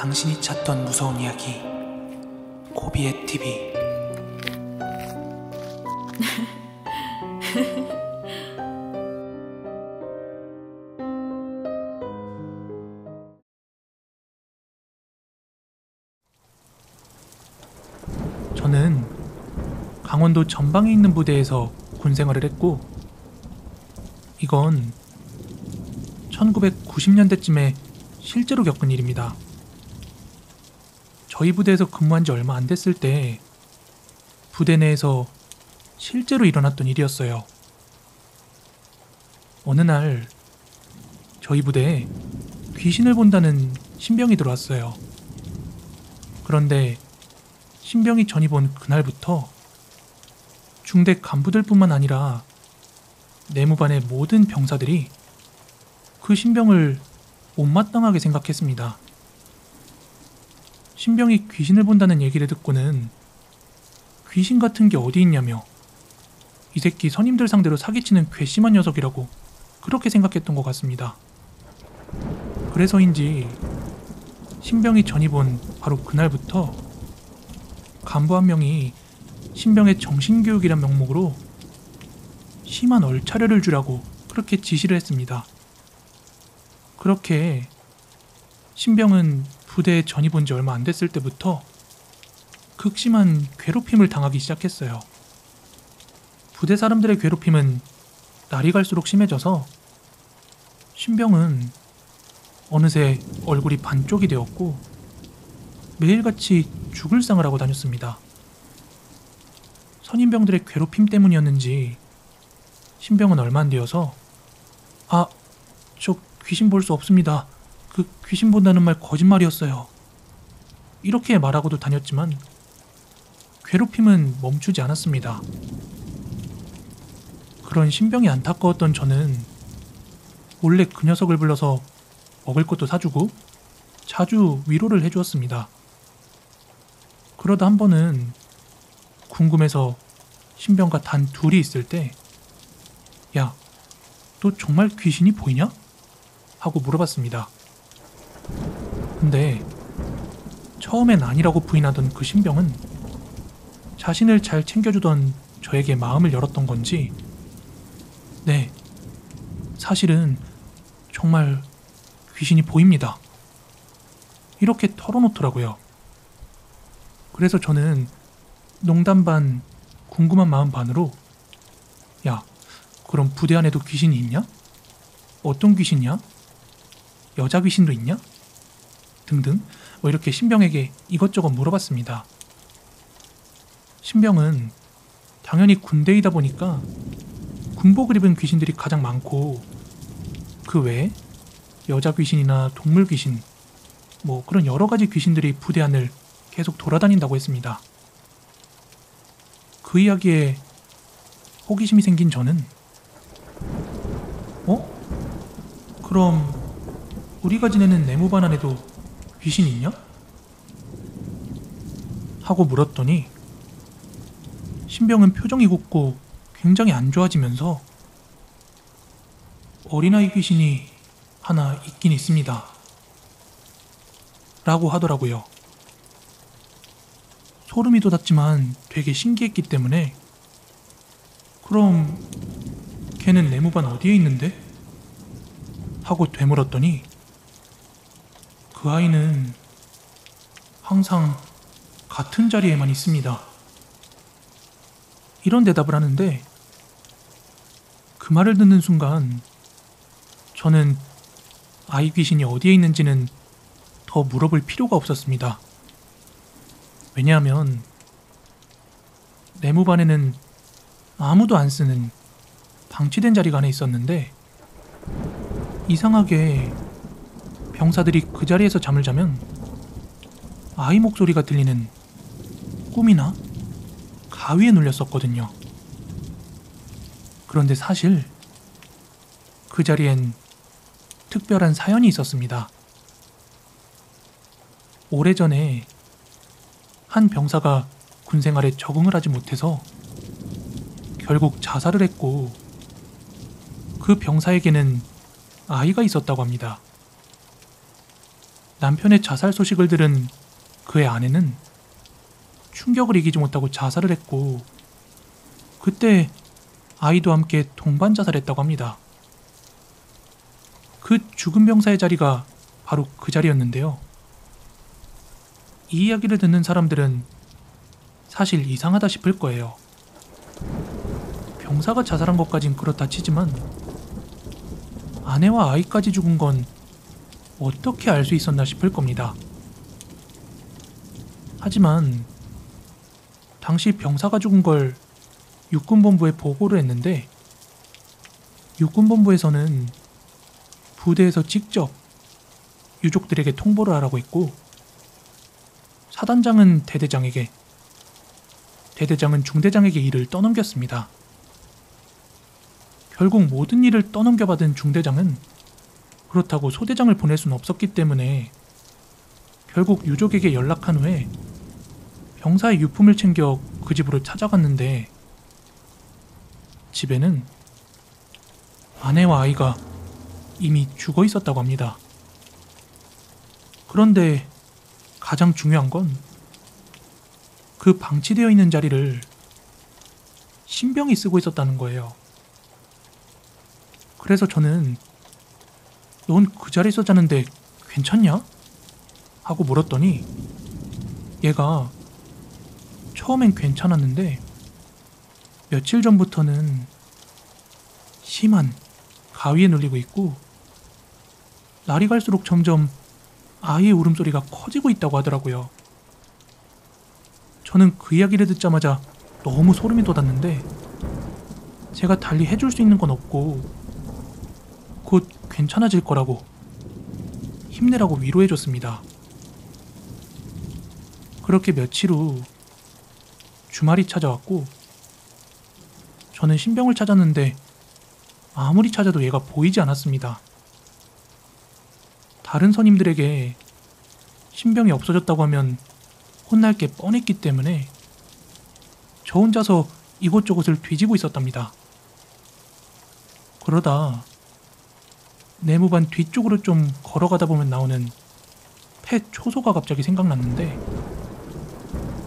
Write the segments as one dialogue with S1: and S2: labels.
S1: 당신이 찾던 무서운 이야기 고비의 TV. 저는 강원도 전방에 있는 부대에서 군생활을 했고, 이건 1990년대쯤에 실제로 겪은 일입니다. 저희 부대에서 근무한 지 얼마 안 됐을 때 부대 내에서 실제로 일어났던 일이었어요. 어느 날 저희 부대에 귀신을 본다는 신병이 들어왔어요. 그런데 신병이 전입 온 그날부터 중대 간부들뿐만 아니라 내무반의 모든 병사들이 그 신병을 못마땅하게 생각했습니다. 신병이 귀신을 본다는 얘기를 듣고는 귀신 같은 게 어디 있냐며 이 새끼 선임들 상대로 사기치는 괘씸한 녀석이라고 그렇게 생각했던 것 같습니다. 그래서인지 신병이 전입 온 바로 그날부터 간부 한 명이 신병의 정신교육이란 명목으로 심한 얼차려를 주라고 그렇게 지시를 했습니다. 그렇게 신병은 부대에 전입 온 지 얼마 안 됐을 때부터 극심한 괴롭힘을 당하기 시작했어요. 부대 사람들의 괴롭힘은 날이 갈수록 심해져서 신병은 어느새 얼굴이 반쪽이 되었고 매일같이 죽을 상을 하고 다녔습니다. 선임병들의 괴롭힘 때문이었는지 신병은 얼마 안 되어서 저 귀신 볼 수 없습니다. 그 귀신 본다는 말 거짓말이었어요. 이렇게 말하고도 다녔지만 괴롭힘은 멈추지 않았습니다. 그런 신병이 안타까웠던 저는 몰래 그 녀석을 불러서 먹을 것도 사주고 자주 위로를 해주었습니다. 그러다 한 번은 궁금해서 신병과 단 둘이 있을 때 야, 너 정말 귀신이 보이냐? 하고 물어봤습니다. 근데 처음엔 아니라고 부인하던 그 신병은 자신을 잘 챙겨주던 저에게 마음을 열었던 건지 네, 사실은 정말 귀신이 보입니다. 이렇게 털어놓더라고요. 그래서 저는 농담 반 궁금한 마음 반으로 야, 그럼 부대 안에도 귀신이 있냐? 어떤 귀신이야? 여자 귀신도 있냐? 등등 이렇게 신병에게 이것저것 물어봤습니다. 신병은 당연히 군대이다 보니까 군복을 입은 귀신들이 가장 많고 그 외에 여자 귀신이나 동물 귀신 그런 여러 가지 귀신들이 부대 안을 계속 돌아다닌다고 했습니다. 그 이야기에 호기심이 생긴 저는 그럼 우리가 지내는 내무반 안에도 귀신이 있냐? 하고 물었더니 신병은 표정이 굳고 굉장히 안 좋아지면서 어린아이 귀신이 하나 있긴 있습니다. 라고 하더라고요. 소름이 돋았지만 되게 신기했기 때문에 그럼 걔는 내무반 어디에 있는데? 하고 되물었더니 그 아이는 항상 같은 자리에만 있습니다. 이런 대답을 하는데 그 말을 듣는 순간 저는 아이 귀신이 어디에 있는지는 더 물어볼 필요가 없었습니다. 왜냐하면 내무반에는 아무도 안 쓰는 방치된 자리가 하나 있었는데 이상하게 병사들이 그 자리에서 잠을 자면 아이 목소리가 들리는 꿈이나 가위에 눌렸었거든요. 그런데 사실 그 자리엔 특별한 사연이 있었습니다. 오래전에 한 병사가 군생활에 적응을 하지 못해서 결국 자살을 했고 그 병사에게는 아이가 있었다고 합니다. 남편의 자살 소식을 들은 그의 아내는 충격을 이기지 못하고 자살을 했고, 그때 아이도 함께 동반 자살했다고 합니다. 그 죽은 병사의 자리가 바로 그 자리였는데요. 이 이야기를 듣는 사람들은 사실 이상하다 싶을 거예요. 병사가 자살한 것까진 그렇다 치지만 아내와 아이까지 죽은 건 어떻게 알 수 있었나 싶을 겁니다. 하지만 당시 병사가 죽은 걸 육군본부에 보고를 했는데, 육군본부에서는 부대에서 직접 유족들에게 통보를 하라고 했고, 사단장은 대대장에게, 대대장은 중대장에게 일을 떠넘겼습니다. 결국 모든 일을 떠넘겨받은 중대장은 그렇다고 소대장을 보낼 수는 없었기 때문에 결국 유족에게 연락한 후에 병사의 유품을 챙겨 그 집으로 찾아갔는데, 집에는 아내와 아이가 이미 죽어 있었다고 합니다. 그런데 가장 중요한 건 그 방치되어 있는 자리를 신병이 쓰고 있었다는 거예요. 그래서 저는 넌 그 자리에서 자는데 괜찮냐? 하고 물었더니 얘가 처음엔 괜찮았는데 며칠 전부터는 심한 가위에 눌리고 있고, 날이 갈수록 점점 아이의 울음소리가 커지고 있다고 하더라고요. 저는 그 이야기를 듣자마자 너무 소름이 돋았는데 제가 달리 해줄 수 있는 건 없고 곧 괜찮아질 거라고 힘내라고 위로해줬습니다. 그렇게 며칠 후 주말이 찾아왔고 저는 신병을 찾았는데 아무리 찾아도 얘가 보이지 않았습니다. 다른 선임들에게 신병이 없어졌다고 하면 혼날 게 뻔했기 때문에 저 혼자서 이곳저곳을 뒤지고 있었답니다. 그러다 내무반 뒤쪽으로 좀 걸어가다 보면 나오는 폐 초소가 갑자기 생각났는데,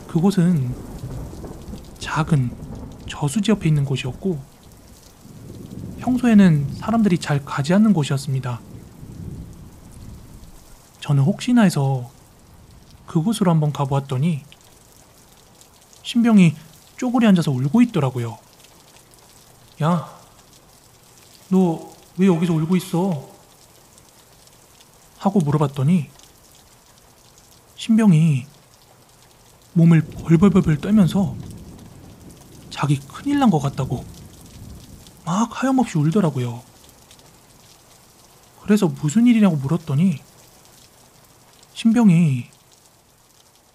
S1: 그곳은 작은 저수지 옆에 있는 곳이었고 평소에는 사람들이 잘 가지 않는 곳이었습니다. 저는 혹시나 해서 그곳으로 한번 가보았더니 신병이 쪼그려 앉아서 울고 있더라고요. 야, 너 왜 여기서 울고 있어? 하고 물어봤더니 신병이 몸을 벌벌벌 떨면서 자기 큰일 난 것 같다고 막 하염없이 울더라고요. 그래서 무슨 일이냐고 물었더니 신병이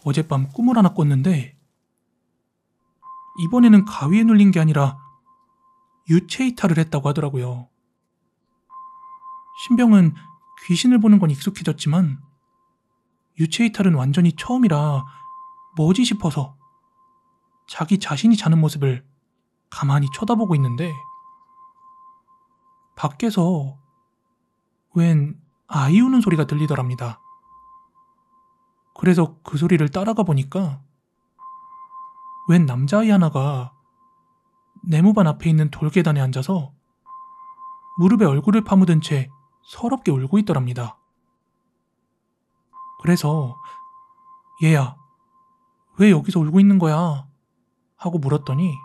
S1: 어젯밤 꿈을 하나 꿨는데 이번에는 가위에 눌린 게 아니라 유체 이탈을 했다고 하더라고요. 신병은 귀신을 보는 건 익숙해졌지만 유체 이탈은 완전히 처음이라 뭐지 싶어서 자기 자신이 자는 모습을 가만히 쳐다보고 있는데 밖에서 웬 아이 우는 소리가 들리더랍니다. 그래서 그 소리를 따라가 보니까 웬 남자아이 하나가 내무반 앞에 있는 돌계단에 앉아서 무릎에 얼굴을 파묻은 채 서럽게 울고 있더랍니다. 그래서 얘야, 왜 여기서 울고 있는 거야? 하고 물었더니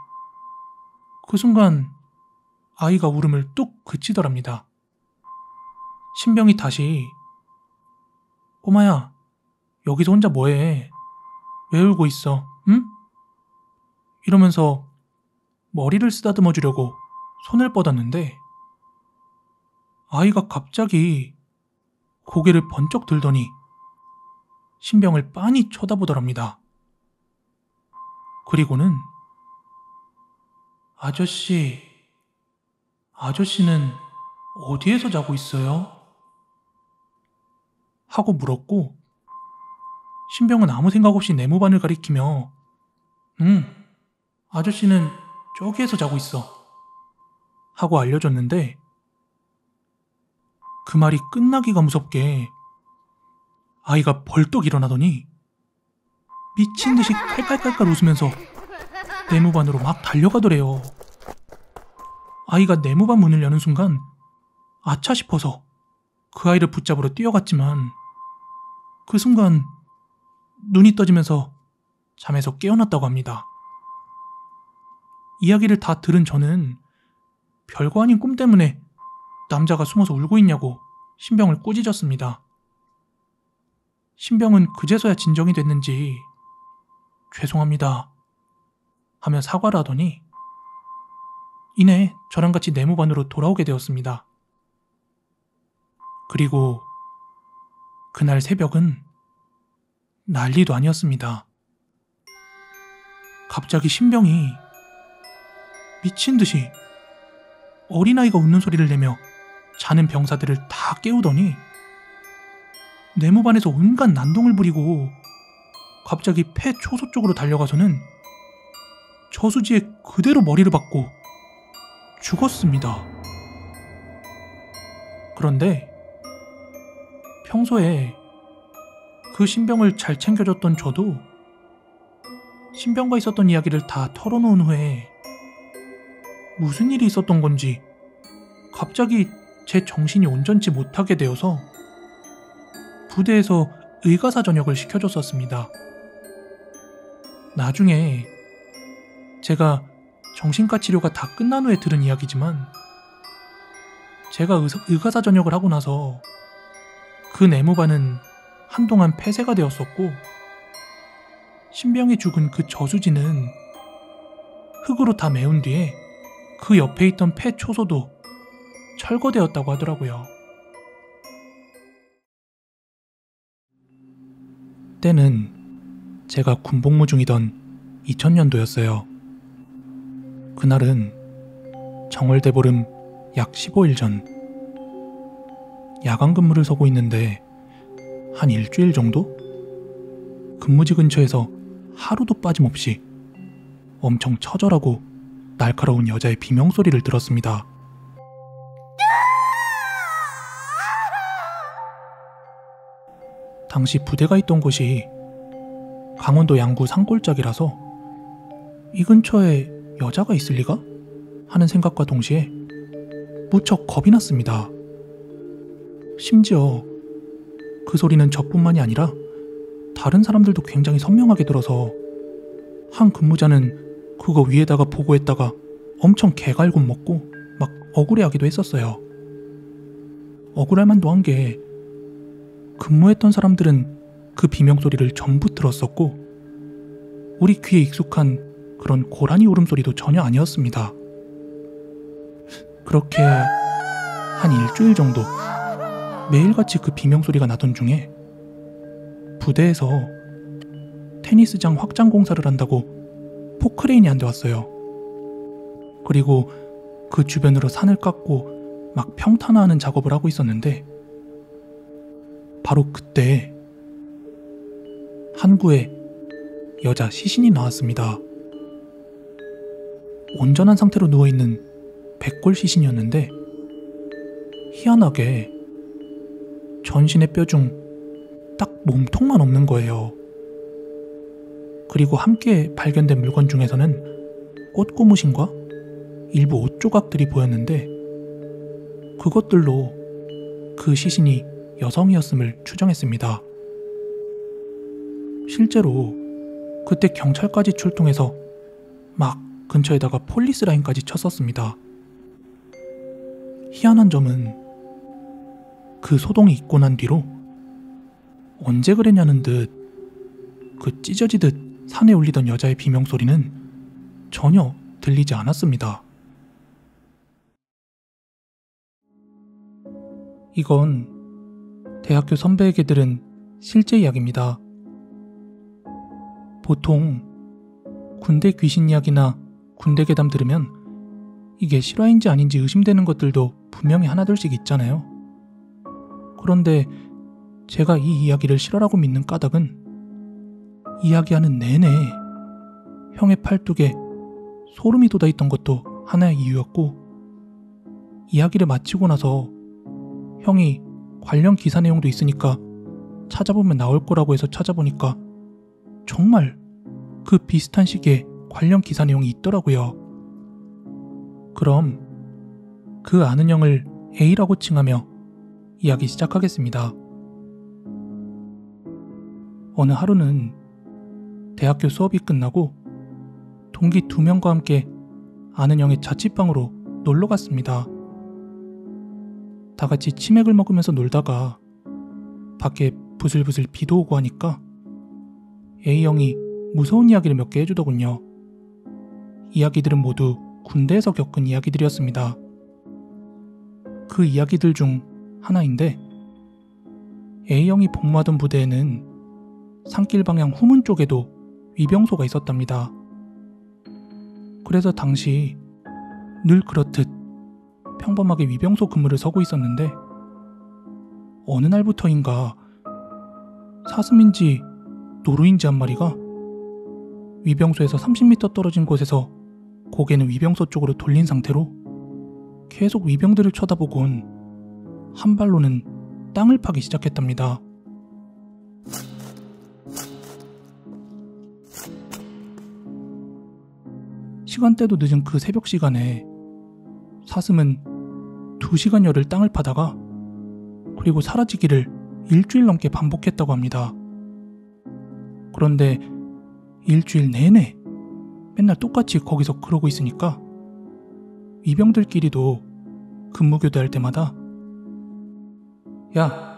S1: 그 순간 아이가 울음을 뚝 그치더랍니다. 신병이 다시 꼬마야, 여기서 혼자 뭐해? 왜 울고 있어? 응? 이러면서 머리를 쓰다듬어 주려고 손을 뻗었는데 아이가 갑자기 고개를 번쩍 들더니 신병을 빤히 쳐다보더랍니다. 그리고는 아저씨는 어디에서 자고 있어요? 하고 물었고 신병은 아무 생각 없이 내무반을 가리키며 아저씨는 저기에서 자고 있어 하고 알려줬는데 그 말이 끝나기가 무섭게 아이가 벌떡 일어나더니 미친 듯이 깔깔깔깔 웃으면서 내무반으로 막 달려가더래요. 아이가 내무반 문을 여는 순간 아차 싶어서 그 아이를 붙잡으러 뛰어갔지만 그 순간 눈이 떠지면서 잠에서 깨어났다고 합니다. 이야기를 다 들은 저는 별거 아닌 꿈 때문에 남자가 숨어서 울고 있냐고 신병을 꾸짖었습니다. 신병은 그제서야 진정이 됐는지 죄송합니다 하며 사과를 하더니 이내 저랑 같이 내무반으로 돌아오게 되었습니다. 그리고 그날 새벽은 난리도 아니었습니다. 갑자기 신병이 미친 듯이 어린아이가 웃는 소리를 내며 자는 병사들을 다 깨우더니 내무반에서 온갖 난동을 부리고 갑자기 폐 초소 쪽으로 달려가서는 저수지에 그대로 머리를 박고 죽었습니다. 그런데 평소에 그 신병을 잘 챙겨줬던 저도 신병과 있었던 이야기를 다 털어놓은 후에 무슨 일이 있었던 건지 갑자기 제 정신이 온전치 못하게 되어서 부대에서 의가사 전역을 시켜줬었습니다. 나중에 제가 정신과 치료가 다 끝난 후에 들은 이야기지만 제가 의가사 전역을 하고 나서 그 내무반은 한동안 폐쇄가 되었었고 신병이 죽은 그 저수지는 흙으로 다 메운 뒤에 그 옆에 있던 폐 초소도 철거되었다고 하더라고요. 때는 제가 군복무 중이던 2000년도였어요. 그날은 정월대보름 약 15일 전 야간 근무를 서고 있는데 한 일주일 정도? 근무지 근처에서 하루도 빠짐없이 엄청 처절하고 날카로운 여자의 비명소리를 들었습니다. 당시 부대가 있던 곳이 강원도 양구 산골짜기라서 이 근처에 여자가 있을 리가? 하는 생각과 동시에 무척 겁이 났습니다. 심지어 그 소리는 저뿐만이 아니라 다른 사람들도 굉장히 선명하게 들어서 한 근무자는 그거 위에다가 보고했다가 엄청 개갈굼 먹고 막 억울해하기도 했었어요. 억울할 만도 한 게 근무했던 사람들은 그 비명소리를 전부 들었었고 우리 귀에 익숙한 그런 고라니 울음소리도 전혀 아니었습니다. 그렇게 한 일주일 정도 매일같이 그 비명소리가 나던 중에 부대에서 테니스장 확장 공사를 한다고 포크레인이 한 대 왔어요. 그리고 그 주변으로 산을 깎고 막 평탄화하는 작업을 하고 있었는데 바로 그때 항구에 여자 시신이 나왔습니다. 온전한 상태로 누워있는 백골 시신이었는데 희한하게 전신의 뼈 중 딱 몸통만 없는 거예요. 그리고 함께 발견된 물건 중에서는 꽃고무신과 일부 옷 조각들이 보였는데 그것들로 그 시신이 여성이었음을 추정했습니다. 실제로 그때 경찰까지 출동해서 막 근처에다가 폴리스 라인까지 쳤었습니다. 희한한 점은 그 소동이 있고 난 뒤로 언제 그랬냐는 듯 그 찢어지듯 산에 울리던 여자의 비명소리는 전혀 들리지 않았습니다. 이건 대학교 선배에게 들은 실제 이야기입니다. 보통 군대 귀신 이야기나 군대 괴담 들으면 이게 실화인지 아닌지 의심되는 것들도 분명히 하나둘씩 있잖아요. 그런데 제가 이 이야기를 실화라고 믿는 까닭은 이야기하는 내내 형의 팔뚝에 소름이 돋아있던 것도 하나의 이유였고 이야기를 마치고 나서 형이 관련 기사 내용도 있으니까 찾아보면 나올 거라고 해서 찾아보니까 정말 그 비슷한 시기에 관련 기사 내용이 있더라고요. 그럼 그 아는 형을 A라고 칭하며 이야기 시작하겠습니다. 어느 하루는 대학교 수업이 끝나고 동기 2명과 함께 아는 형의 자취방으로 놀러 갔습니다. 다 같이 치맥을 먹으면서 놀다가 밖에 부슬부슬 비도 오고 하니까 A형이 무서운 이야기를 몇 개 해주더군요. 이야기들은 모두 군대에서 겪은 이야기들이었습니다. 그 이야기들 중 하나인데 A형이 복무하던 부대에는 산길 방향 후문 쪽에도 위병소가 있었답니다. 그래서 당시 늘 그렇듯 평범하게 위병소 근무를 서고 있었는데 어느 날부터인가 사슴인지 노루인지 한 마리가 위병소에서 30m 떨어진 곳에서 고개는 위병소 쪽으로 돌린 상태로 계속 위병들을 쳐다보곤 한 발로는 땅을 파기 시작했답니다. 시간대도 늦은 그 새벽 시간에 사슴은 2시간여를 땅을 파다가 그리고 사라지기를 일주일 넘게 반복했다고 합니다. 그런데 일주일 내내 맨날 똑같이 거기서 그러고 있으니까 위병들끼리도 근무교대할 때마다 야,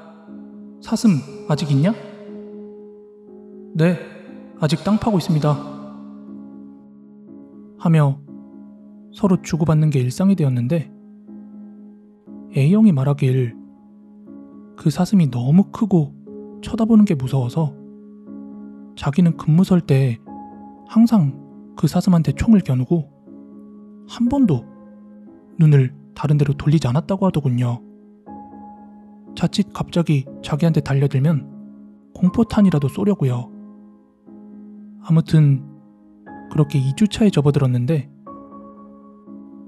S1: 사슴 아직 있냐? 네, 아직 땅 파고 있습니다. 하며 서로 주고받는 게 일상이 되었는데 A형이 말하길 그 사슴이 너무 크고 쳐다보는 게 무서워서 자기는 근무 설 때 항상 그 사슴한테 총을 겨누고 한 번도 눈을 다른 데로 돌리지 않았다고 하더군요. 자칫 갑자기 자기한테 달려들면 공포탄이라도 쏘려고요. 아무튼 그렇게 2주차에 접어들었는데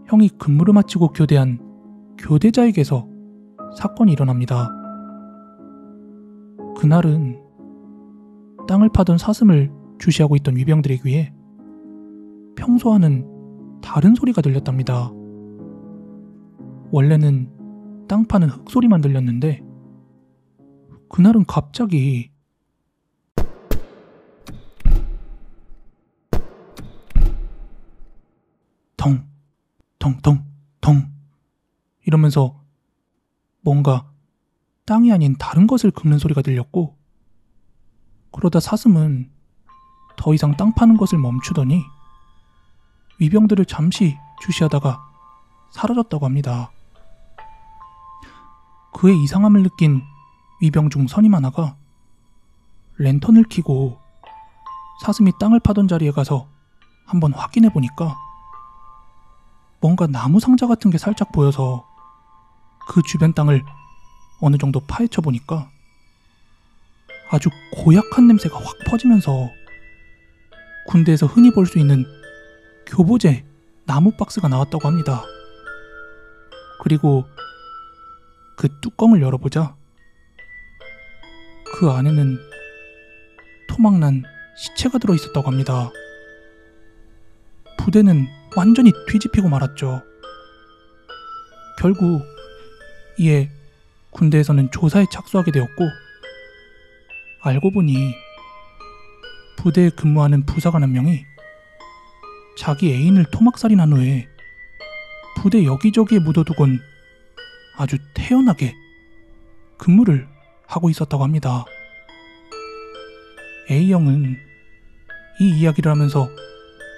S1: 형이 근무를 마치고 교대한 교대자에게서 사건이 일어납니다. 그날은 땅을 파던 사슴을 주시하고 있던 위병들의 귀에 평소와는 다른 소리가 들렸답니다. 원래는 땅 파는 흙소리만 들렸는데 그날은 갑자기 덩, 덩, 덩, 덩 이러면서 뭔가 땅이 아닌 다른 것을 긁는 소리가 들렸고 그러다 사슴은 더 이상 땅 파는 것을 멈추더니 위병들을 잠시 주시하다가 사라졌다고 합니다. 그의 이상함을 느낀 위병 중 선임 하나가 랜턴을 켜고 사슴이 땅을 파던 자리에 가서 한번 확인해 보니까 뭔가 나무 상자 같은 게 살짝 보여서 그 주변 땅을 어느 정도 파헤쳐 보니까 아주 고약한 냄새가 확 퍼지면서 군대에서 흔히 볼 수 있는 교보제 나무 박스가 나왔다고 합니다. 그리고 그 뚜껑을 열어보자 그 안에는 토막난 시체가 들어있었다고 합니다. 부대는 완전히 뒤집히고 말았죠. 결국 이에 군대에서는 조사에 착수하게 되었고 알고 보니 부대에 근무하는 부사관 한 명이 자기 애인을 토막살인한 후에 부대 여기저기에 묻어두곤 아주 태연하게 근무를 하고 있었다고 합니다. A형은 이 이야기를 하면서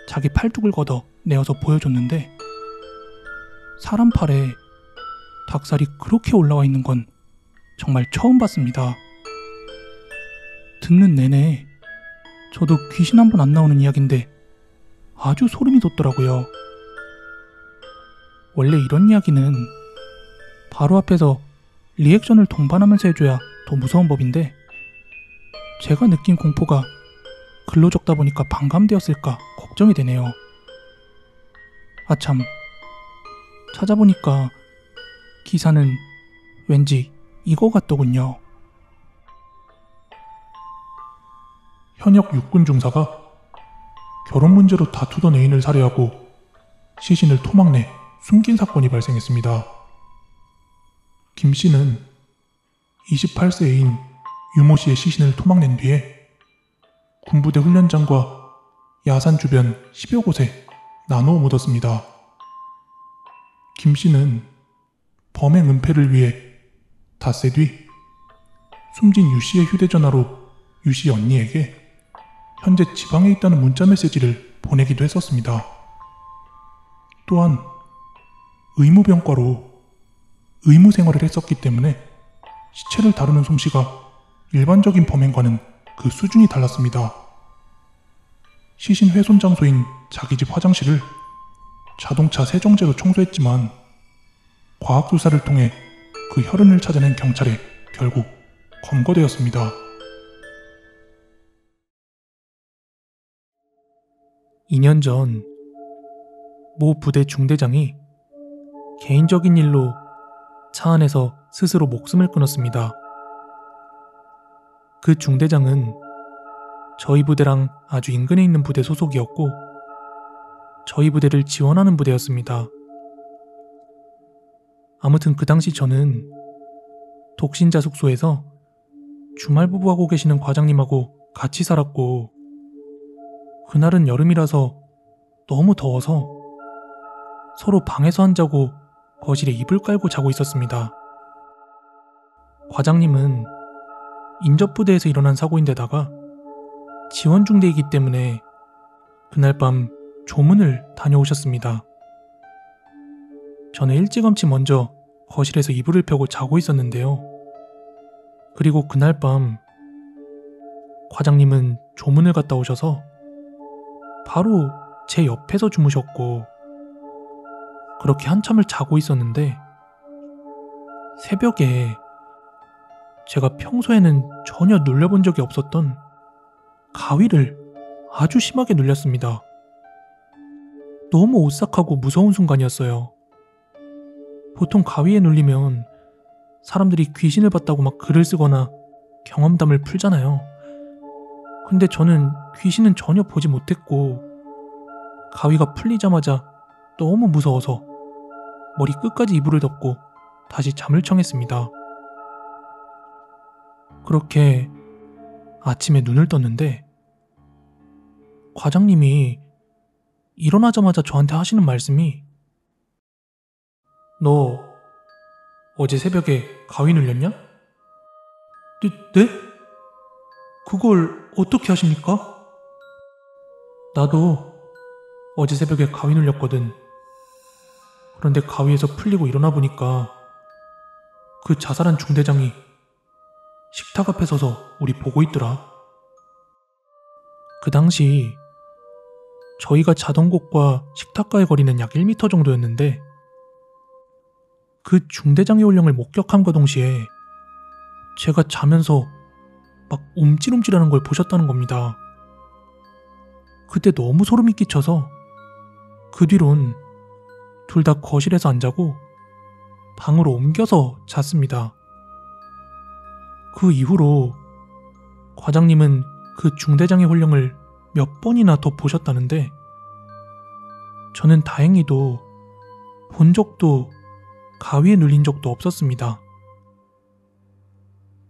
S1: 자기 팔뚝을 걷어 내어서 보여줬는데 사람 팔에 닭살이 그렇게 올라와 있는 건 정말 처음 봤습니다. 듣는 내내 저도 귀신 한 번 안 나오는 이야기인데 아주 소름이 돋더라고요. 원래 이런 이야기는 바로 앞에서 리액션을 동반하면서 해줘야 더 무서운 법인데 제가 느낀 공포가 글로 적다 보니까 반감되었을까 걱정이 되네요. 아참, 찾아보니까 기사는 왠지 이거 같더군요. 현역 육군 중사가 결혼 문제로 다투던 애인을 살해하고 시신을 토막내 숨긴 사건이 발생했습니다. 김 씨는 28세 애인 유모 씨의 시신을 토막낸 뒤에 군부대 훈련장과 야산 주변 10여 곳에 나누어 묻었습니다. 김 씨는 범행 은폐를 위해 닷새 뒤 숨진 유 씨의 휴대전화로 유 씨 언니에게 현재 지방에 있다는 문자 메시지를 보내기도 했었습니다. 또한 의무병과로 의무 생활을 했었기 때문에 시체를 다루는 솜씨가 일반적인 범행과는 그 수준이 달랐습니다. 시신 훼손 장소인 자기 집 화장실을 자동차 세정제로 청소했지만 과학수사를 통해 그 혈흔을 찾아낸 경찰에 결국 검거되었습니다. 2년 전 모 부대 중대장이 개인적인 일로 차 안에서 스스로 목숨을 끊었습니다. 그 중대장은 저희 부대랑 아주 인근에 있는 부대 소속이었고 저희 부대를 지원하는 부대였습니다. 아무튼 그 당시 저는 독신자 숙소에서 주말 부부하고 계시는 과장님하고 같이 살았고 그날은 여름이라서 너무 더워서 서로 방에서 안 자고 거실에 이불 깔고 자고 있었습니다. 과장님은 인접부대에서 일어난 사고인데다가 지원 중대이기 때문에 그날 밤 조문을 다녀오셨습니다. 저는 일찌감치 먼저 거실에서 이불을 펴고 자고 있었는데요. 그리고 그날 밤 과장님은 조문을 갔다 오셔서 바로 제 옆에서 주무셨고 그렇게 한참을 자고 있었는데 새벽에 제가 평소에는 전혀 눌려본 적이 없었던 가위를 아주 심하게 눌렸습니다. 너무 오싹하고 무서운 순간이었어요. 보통 가위에 눌리면 사람들이 귀신을 봤다고 막 글을 쓰거나 경험담을 풀잖아요. 근데 저는 귀신은 전혀 보지 못했고 가위가 풀리자마자 너무 무서워서 머리 끝까지 이불을 덮고 다시 잠을 청했습니다. 그렇게 아침에 눈을 떴는데 과장님이 일어나자마자 저한테 하시는 말씀이 너 어제 새벽에 가위 눌렸냐? 네? 그걸 어떻게 하십니까? 나도 어제 새벽에 가위 눌렸거든. 그런데 가위에서 풀리고 일어나 보니까 그 자살한 중대장이 식탁 앞에 서서 우리 보고 있더라. 그 당시 저희가 자던 곳과 식탁가의 거리는 약 1m 정도였는데 그 중대장의 혼령을 목격함과 동시에 제가 자면서 막 움찔움찔하는 걸 보셨다는 겁니다. 그때 너무 소름이 끼쳐서 그 뒤론 둘 다 거실에서 안 자고 방으로 옮겨서 잤습니다. 그 이후로 과장님은 그 중대장의 혼령을 몇 번이나 더 보셨다는데 저는 다행히도 본 적도 가위에 눌린 적도 없었습니다.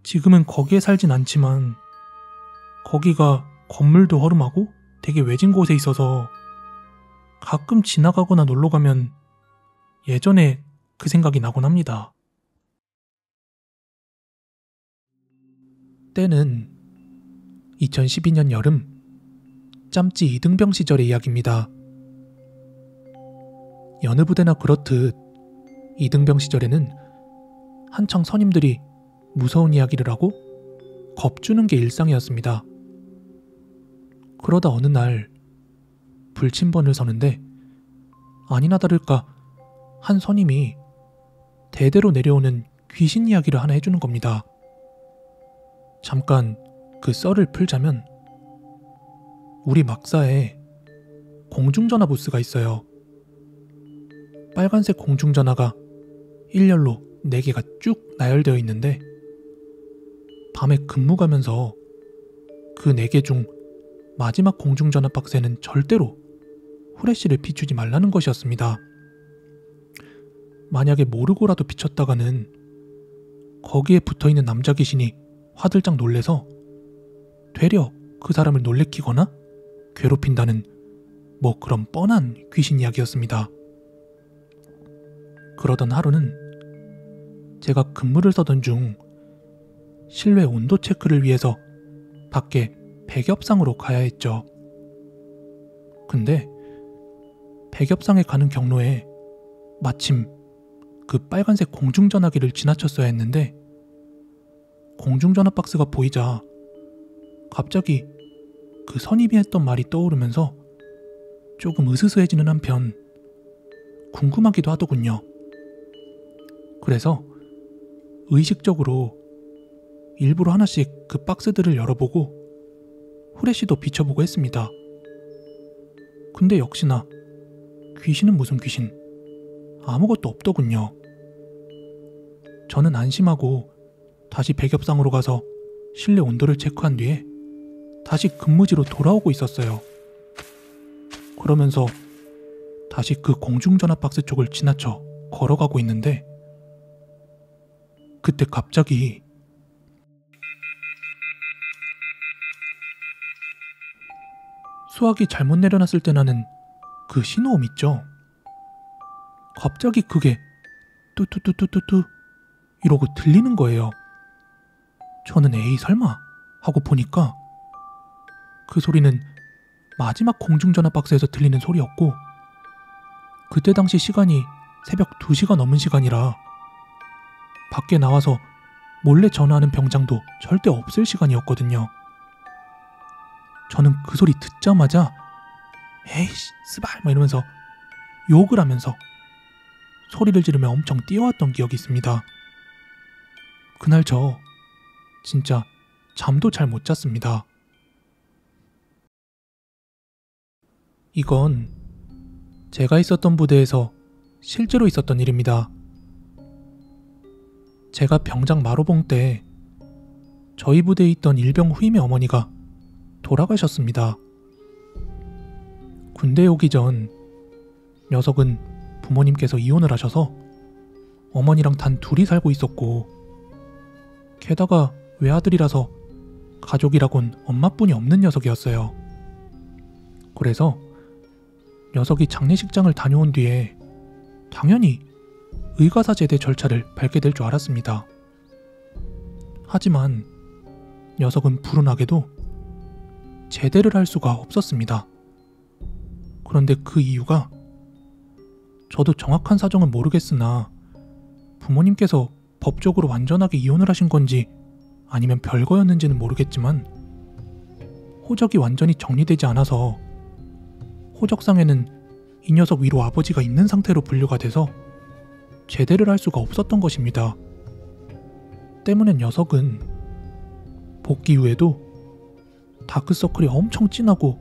S1: 지금은 거기에 살진 않지만 거기가 건물도 허름하고 되게 외진 곳에 있어서 가끔 지나가거나 놀러가면 예전에 그 생각이 나곤 합니다. 때는 2012년 여름 짬찌 이등병 시절의 이야기입니다. 여느 부대나 그렇듯 이등병 시절에는 한창 선임들이 무서운 이야기를 하고 겁주는 게 일상이었습니다. 그러다 어느 날 불침번을 서는데 아니나 다를까 한 선임이 대대로 내려오는 귀신 이야기를 하나 해주는 겁니다. 잠깐 그 썰을 풀자면 우리 막사에 공중전화 부스가 있어요. 빨간색 공중전화가 일렬로 4개가 쭉 나열되어 있는데 밤에 근무 가면서 그 4개 중 마지막 공중전화 박스에는 절대로 후레쉬를 비추지 말라는 것이었습니다. 만약에 모르고라도 비췄다가는 거기에 붙어있는 남자 귀신이 화들짝 놀래서 되려 그 사람을 놀래키거나 괴롭힌다는 뭐 그런 뻔한 귀신 이야기였습니다. 그러던 하루는 제가 근무를 서던 중 실내 온도 체크를 위해서 밖에 백엽상으로 가야 했죠. 근데 백엽상에 가는 경로에 마침 그 빨간색 공중전화기를 지나쳤어야 했는데 공중전화 박스가 보이자 갑자기 그 선임이 했던 말이 떠오르면서 조금 으스스해지는 한편 궁금하기도 하더군요. 그래서 의식적으로 일부러 하나씩 그 박스들을 열어보고 후레쉬도 비춰보고 했습니다. 근데 역시나 귀신은 무슨 귀신, 아무것도 없더군요. 저는 안심하고 다시 백엽상으로 가서 실내 온도를 체크한 뒤에 다시 근무지로 돌아오고 있었어요. 그러면서 다시 그 공중전화 박스 쪽을 지나쳐 걸어가고 있는데 그때 갑자기 수화기 잘못 내려놨을 때 나는 그 신호음 있죠? 갑자기 그게 뚜뚜뚜뚜뚜뚜 이러고 들리는 거예요. 저는 에이 설마 하고 보니까 그 소리는 마지막 공중전화 박스에서 들리는 소리였고 그때 당시 시간이 새벽 2시가 넘은 시간이라 밖에 나와서 몰래 전화하는 병장도 절대 없을 시간이었거든요. 저는 그 소리 듣자마자 에이씨 스발 막 이러면서 욕을 하면서 소리를 지르며 엄청 뛰어왔던 기억이 있습니다. 그날 저 진짜 잠도 잘 못 잤습니다. 이건 제가 있었던 부대에서 실제로 있었던 일입니다. 제가 병장 마로봉 때 저희 부대에 있던 일병 후임의 어머니가 돌아가셨습니다. 군대에 오기 전 녀석은 부모님께서 이혼을 하셔서 어머니랑 단 둘이 살고 있었고 게다가 외아들이라서 가족이라곤 엄마뿐이 없는 녀석이었어요. 그래서 녀석이 장례식장을 다녀온 뒤에 당연히 의가사 제대 절차를 밟게 될 줄 알았습니다. 하지만 녀석은 불운하게도 제대를 할 수가 없었습니다. 그런데 그 이유가 저도 정확한 사정은 모르겠으나 부모님께서 법적으로 완전하게 이혼을 하신 건지 아니면 별거였는지는 모르겠지만 호적이 완전히 정리되지 않아서 호적상에는 이 녀석 위로 아버지가 있는 상태로 분류가 돼서 제대를 할 수가 없었던 것입니다. 때문에 녀석은 복귀 후에도 다크서클이 엄청 진하고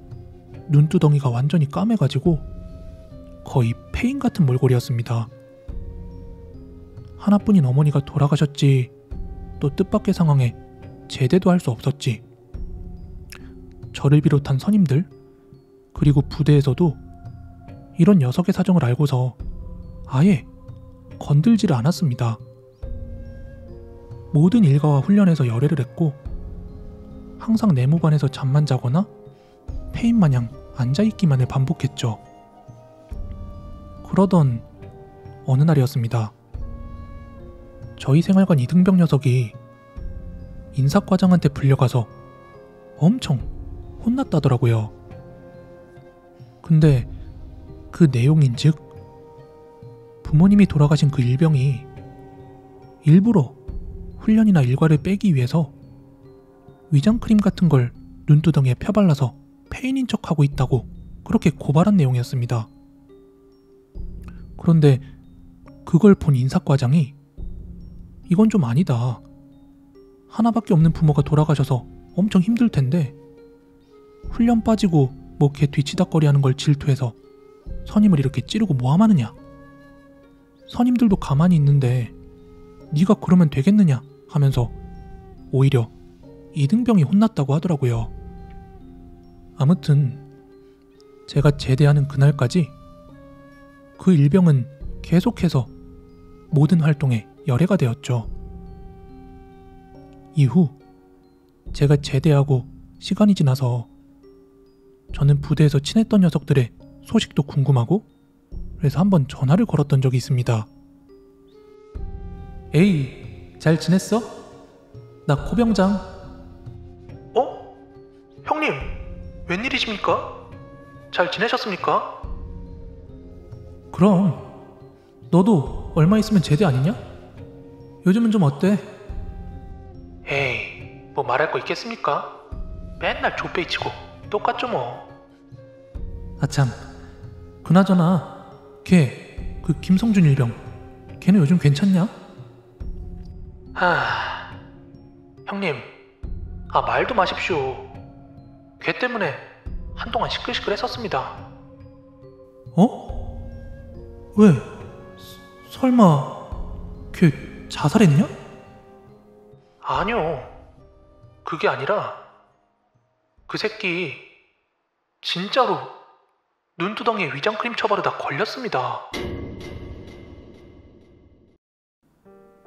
S1: 눈두덩이가 완전히 까매가지고 거의 폐인 같은 몰골이었습니다. 하나뿐인 어머니가 돌아가셨지 또 뜻밖의 상황에 제대도 할 수 없었지 저를 비롯한 선임들 그리고 부대에서도 이런 녀석의 사정을 알고서 아예 건들지를 않았습니다. 모든 일과와 훈련에서 열애를 했고 항상 내무반에서 잠만 자거나 폐인마냥 앉아있기만을 반복했죠. 그러던 어느 날이었습니다. 저희 생활관 이등병 녀석이 인사과장한테 불려가서 엄청 혼났다더라고요. 근데 그 내용인즉 부모님이 돌아가신 그 일병이 일부러 훈련이나 일과를 빼기 위해서 위장크림 같은 걸 눈두덩이에 펴발라서 폐인인 척하고 있다고 그렇게 고발한 내용이었습니다. 그런데 그걸 본 인사과장이 이건 좀 아니다. 하나밖에 없는 부모가 돌아가셔서 엄청 힘들 텐데 훈련 빠지고 뭐 개 뒤치다거리 하는 걸 질투해서 선임을 이렇게 찌르고 모함하느냐. 선임들도 가만히 있는데 네가 그러면 되겠느냐 하면서 오히려 이등병이 혼났다고 하더라고요. 아무튼 제가 제대하는 그날까지 그 일병은 계속해서 모든 활동에 열애가 되었죠. 이후 제가 제대하고 시간이 지나서 저는 부대에서 친했던 녀석들의 소식도 궁금하고 그래서 한번 전화를 걸었던 적이 있습니다. 에이, 잘 지냈어? 나 코병장. 어? 형님, 웬일이십니까? 잘 지내셨습니까? 그럼 너도 얼마 있으면 제대 아니냐? 요즘은 좀 어때? 에이, 뭐 말할 거 있겠습니까? 맨날 족배이치고 똑같죠 뭐. 아참, 그나저나 걔, 그 김성준 일병, 걔는 요즘 괜찮냐? 형님, 말도 마십시오. 걔 때문에 한동안 시끌시끌했었습니다. 어? 왜? 설마 걔 자살했냐? 아니요, 그게 아니라 그 새끼 진짜로 눈두덩이에 위장크림 쳐바르다 걸렸습니다.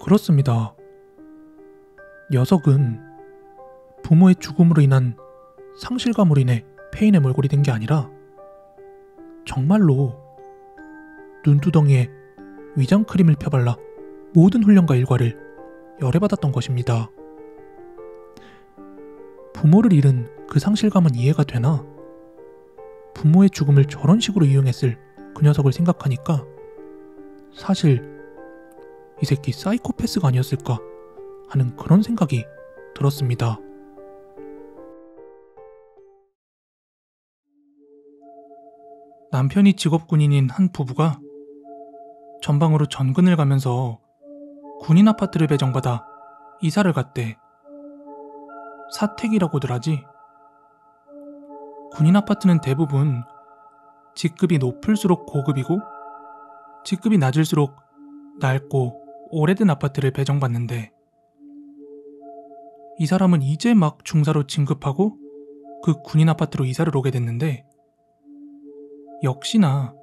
S1: 그렇습니다. 녀석은 부모의 죽음으로 인한 상실감으로 인해 폐인의 몰골이 된 게 아니라 정말로 눈두덩이에 위장크림을 펴발라 모든 훈련과 일과를 열애받았던 것입니다. 부모를 잃은 그 상실감은 이해가 되나 부모의 죽음을 저런 식으로 이용했을 그 녀석을 생각하니까 사실 이 새끼 사이코패스가 아니었을까 하는 그런 생각이 들었습니다. 남편이 직업군인인 한 부부가 전방으로 전근을 가면서 군인 아파트를 배정받아 이사를 갔대. 사택이라고들 하지. 군인 아파트는 대부분 직급이 높을수록 고급이고 직급이 낮을수록 낡고 오래된 아파트를 배정받는데 이 사람은 이제 막 중사로 진급하고 그 군인 아파트로 이사를 오게 됐는데 역시나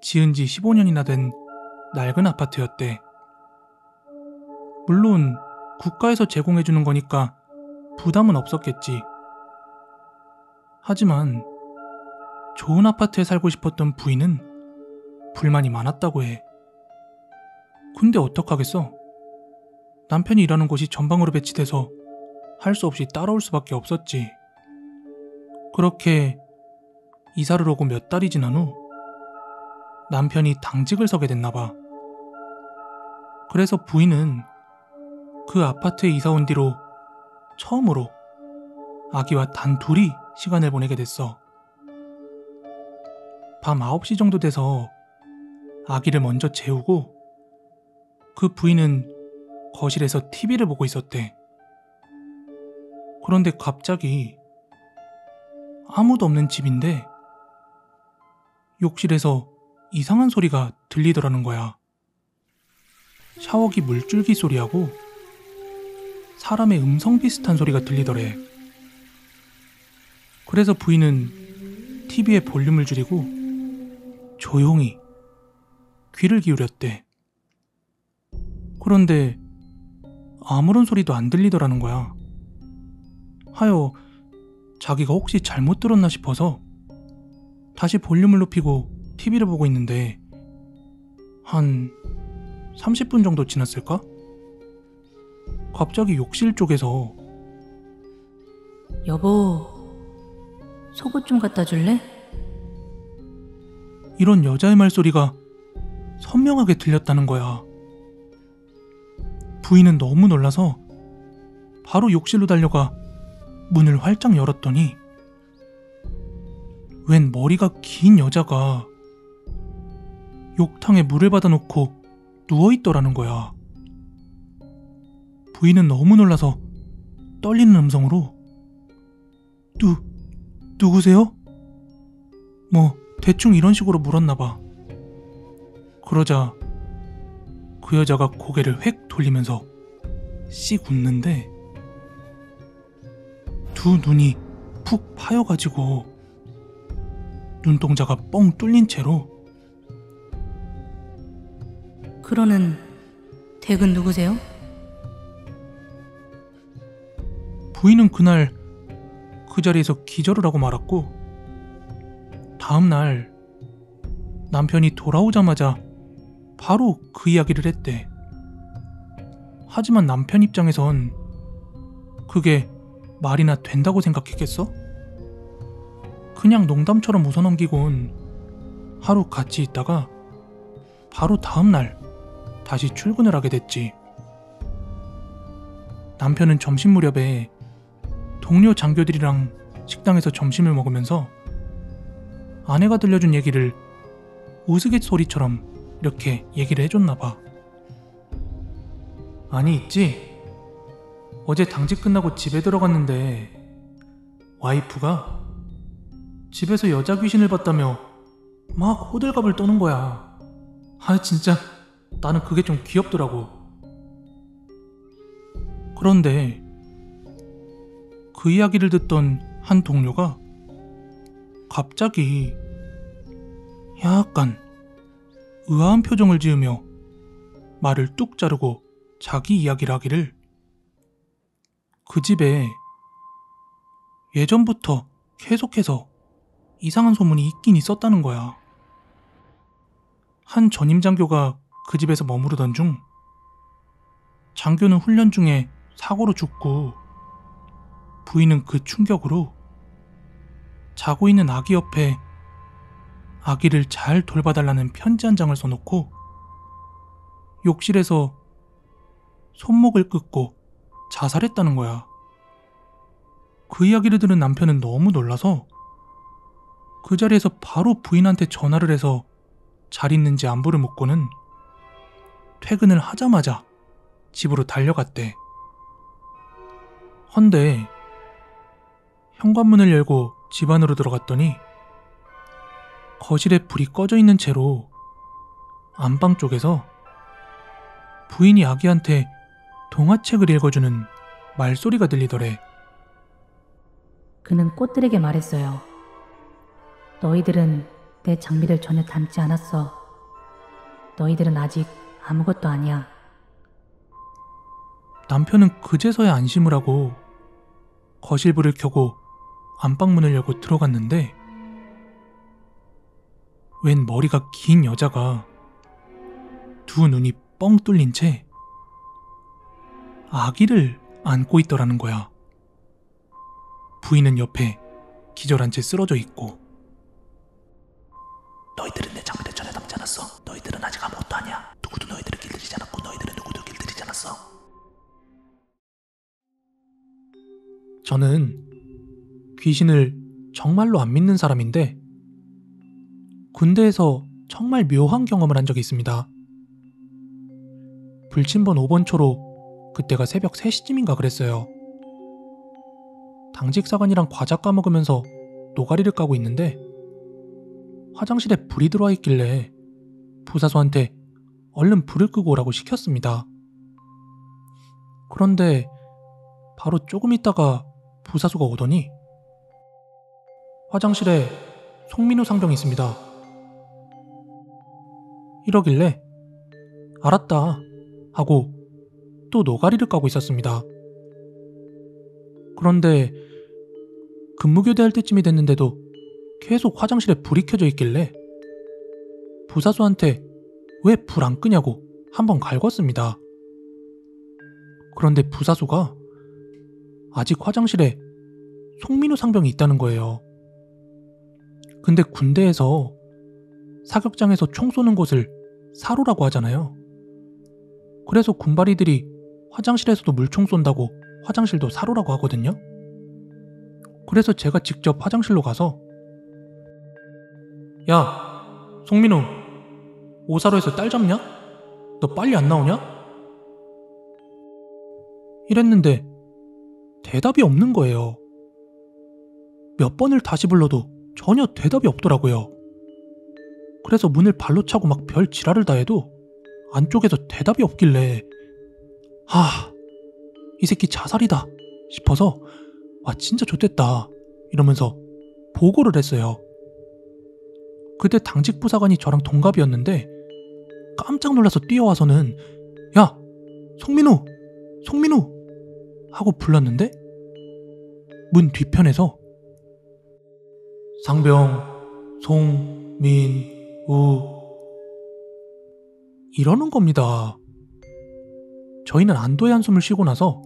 S1: 지은 지 15년이나 된 낡은 아파트였대. 물론 국가에서 제공해주는 거니까 부담은 없었겠지. 하지만 좋은 아파트에 살고 싶었던 부인은 불만이 많았다고 해. 근데 어떡하겠어? 남편이 일하는 곳이 전방으로 배치돼서 할 수 없이 따라올 수밖에 없었지. 그렇게 이사를 오고 몇 달이 지난 후 남편이 당직을 서게 됐나봐. 그래서 부인은 그 아파트에 이사 온 뒤로 처음으로 아기와 단 둘이 시간을 보내게 됐어. 밤 9시 정도 돼서 아기를 먼저 재우고 그 부인은 거실에서 TV를 보고 있었대. 그런데 갑자기 아무도 없는 집인데 욕실에서 이상한 소리가 들리더라는 거야. 샤워기 물줄기 소리하고 사람의 음성 비슷한 소리가 들리더래. 그래서 부인은 TV의 볼륨을 줄이고 조용히 귀를 기울였대. 그런데 아무런 소리도 안 들리더라는 거야. 하여 자기가 혹시 잘못 들었나 싶어서 다시 볼륨을 높이고 TV를 보고 있는데 한 30분 정도 지났을까? 갑자기 욕실 쪽에서
S2: 여보, 속옷 좀 갖다 줄래?
S1: 이런 여자의 말소리가 선명하게 들렸다는 거야. 부인은 너무 놀라서 바로 욕실로 달려가 문을 활짝 열었더니 웬 머리가 긴 여자가 욕탕에 물을 받아놓고 누워있더라는 거야. 부인은 너무 놀라서 떨리는 음성으로 누구세요? 뭐 대충 이런 식으로 물었나봐. 그러자 그 여자가 고개를 획 돌리면서 씩 웃는데 두 눈이 푹 파여가지고 눈동자가 뻥 뚫린 채로.
S2: 그러는 댁은 누구세요?
S1: 부인은 그날 그 자리에서 기절을 하고 말았고, 다음날 남편이 돌아오자마자 바로 그 이야기를 했대. 하지만 남편 입장에선 그게 말이나 된다고 생각했겠어? 그냥 농담처럼 웃어넘기곤 하루 같이 있다가 바로 다음날 다시 출근을 하게 됐지. 남편은 점심 무렵에 동료 장교들이랑 식당에서 점심을 먹으면서 아내가 들려준 얘기를 우스갯소리처럼 이렇게 얘기를 해줬나 봐. 아니 있지, 어제 당직 끝나고 집에 들어갔는데 와이프가 집에서 여자 귀신을 봤다며 막 호들갑을 떠는 거야. 아 진짜 나는 그게 좀 귀엽더라고. 그런데 그 이야기를 듣던 한 동료가 갑자기 약간 의아한 표정을 지으며 말을 뚝 자르고 자기 이야기를 하기를, 그 집에 예전부터 계속해서 이상한 소문이 있긴 있었다는 거야. 한 전임 장교가 그 집에서 머무르던 중 장교는 훈련 중에 사고로 죽고, 부인은 그 충격으로 자고 있는 아기 옆에 아기를 잘 돌봐달라는 편지 한 장을 써놓고 욕실에서 손목을 끊고 자살했다는 거야. 그 이야기를 들은 남편은 너무 놀라서 그 자리에서 바로 부인한테 전화를 해서 잘 있는지 안부를 묻고는 퇴근을 하자마자 집으로 달려갔대. 헌데 현관문을 열고 집 안으로 들어갔더니 거실에 불이 꺼져 있는 채로 안방 쪽에서 부인이 아기한테 동화책을 읽어주는 말소리가 들리더래.
S2: 그는 꽃들에게 말했어요. 너희들은 내 장미를 전혀 닮지 않았어. 너희들은 아직 아무것도 아니야.
S1: 남편은 그제서야 안심을 하고 거실 불을 켜고 안방문을 열고 들어갔는데, 웬 머리가 긴 여자가 두 눈이 뻥 뚫린 채 아기를 안고 있더라는 거야. 부인은 옆에 기절한 채 쓰러져 있고. 너희들은 내 장미를 전혀 닮지 않았어. 너희들은 아직 아무것도 아니야. 누구도 너희들을 길들이지 않았고 너희들은 누구도 길들이지 않았어. 저는 귀신을 정말로 안 믿는 사람인데 군대에서 정말 묘한 경험을 한 적이 있습니다. 불침번 5번 초로 그때가 새벽 3시쯤인가 그랬어요. 당직사관이랑 과자 까먹으면서 노가리를 까고 있는데 화장실에 불이 들어와 있길래 부사수한테 얼른 불을 끄고 오라고 시켰습니다. 그런데 바로 조금 있다가 부사수가 오더니 화장실에 송민호 상병이 있습니다. 이러길래 알았다 하고 또 노가리를 까고 있었습니다. 그런데 근무교대할 때쯤이 됐는데도 계속 화장실에 불이 켜져 있길래 부사수한테 왜 불 안 끄냐고 한번 갈궜습니다. 그런데 부사수가 아직 화장실에 송민우 상병이 있다는 거예요. 근데 군대에서 사격장에서 총 쏘는 곳을 사로라고 하잖아요. 그래서 군바리들이 화장실에서도 물총 쏜다고 화장실도 사로라고 하거든요. 그래서 제가 직접 화장실로 가서 야, 송민우, 오사로에서 딸 잡냐? 너 빨리 안 나오냐? 이랬는데 대답이 없는 거예요. 몇 번을 다시 불러도 전혀 대답이 없더라고요. 그래서 문을 발로 차고 막 별 지랄을 다 해도 안쪽에서 대답이 없길래 이 새끼 자살이다 싶어서 와 진짜 좆됐다 이러면서 보고를 했어요. 그때 당직 부사관이 저랑 동갑이었는데 깜짝 놀라서 뛰어와서는 야! 송민우! 송민우! 하고 불렀는데 문 뒤편에서 상병 송민우 이러는 겁니다. 저희는 안도의 한숨을 쉬고 나서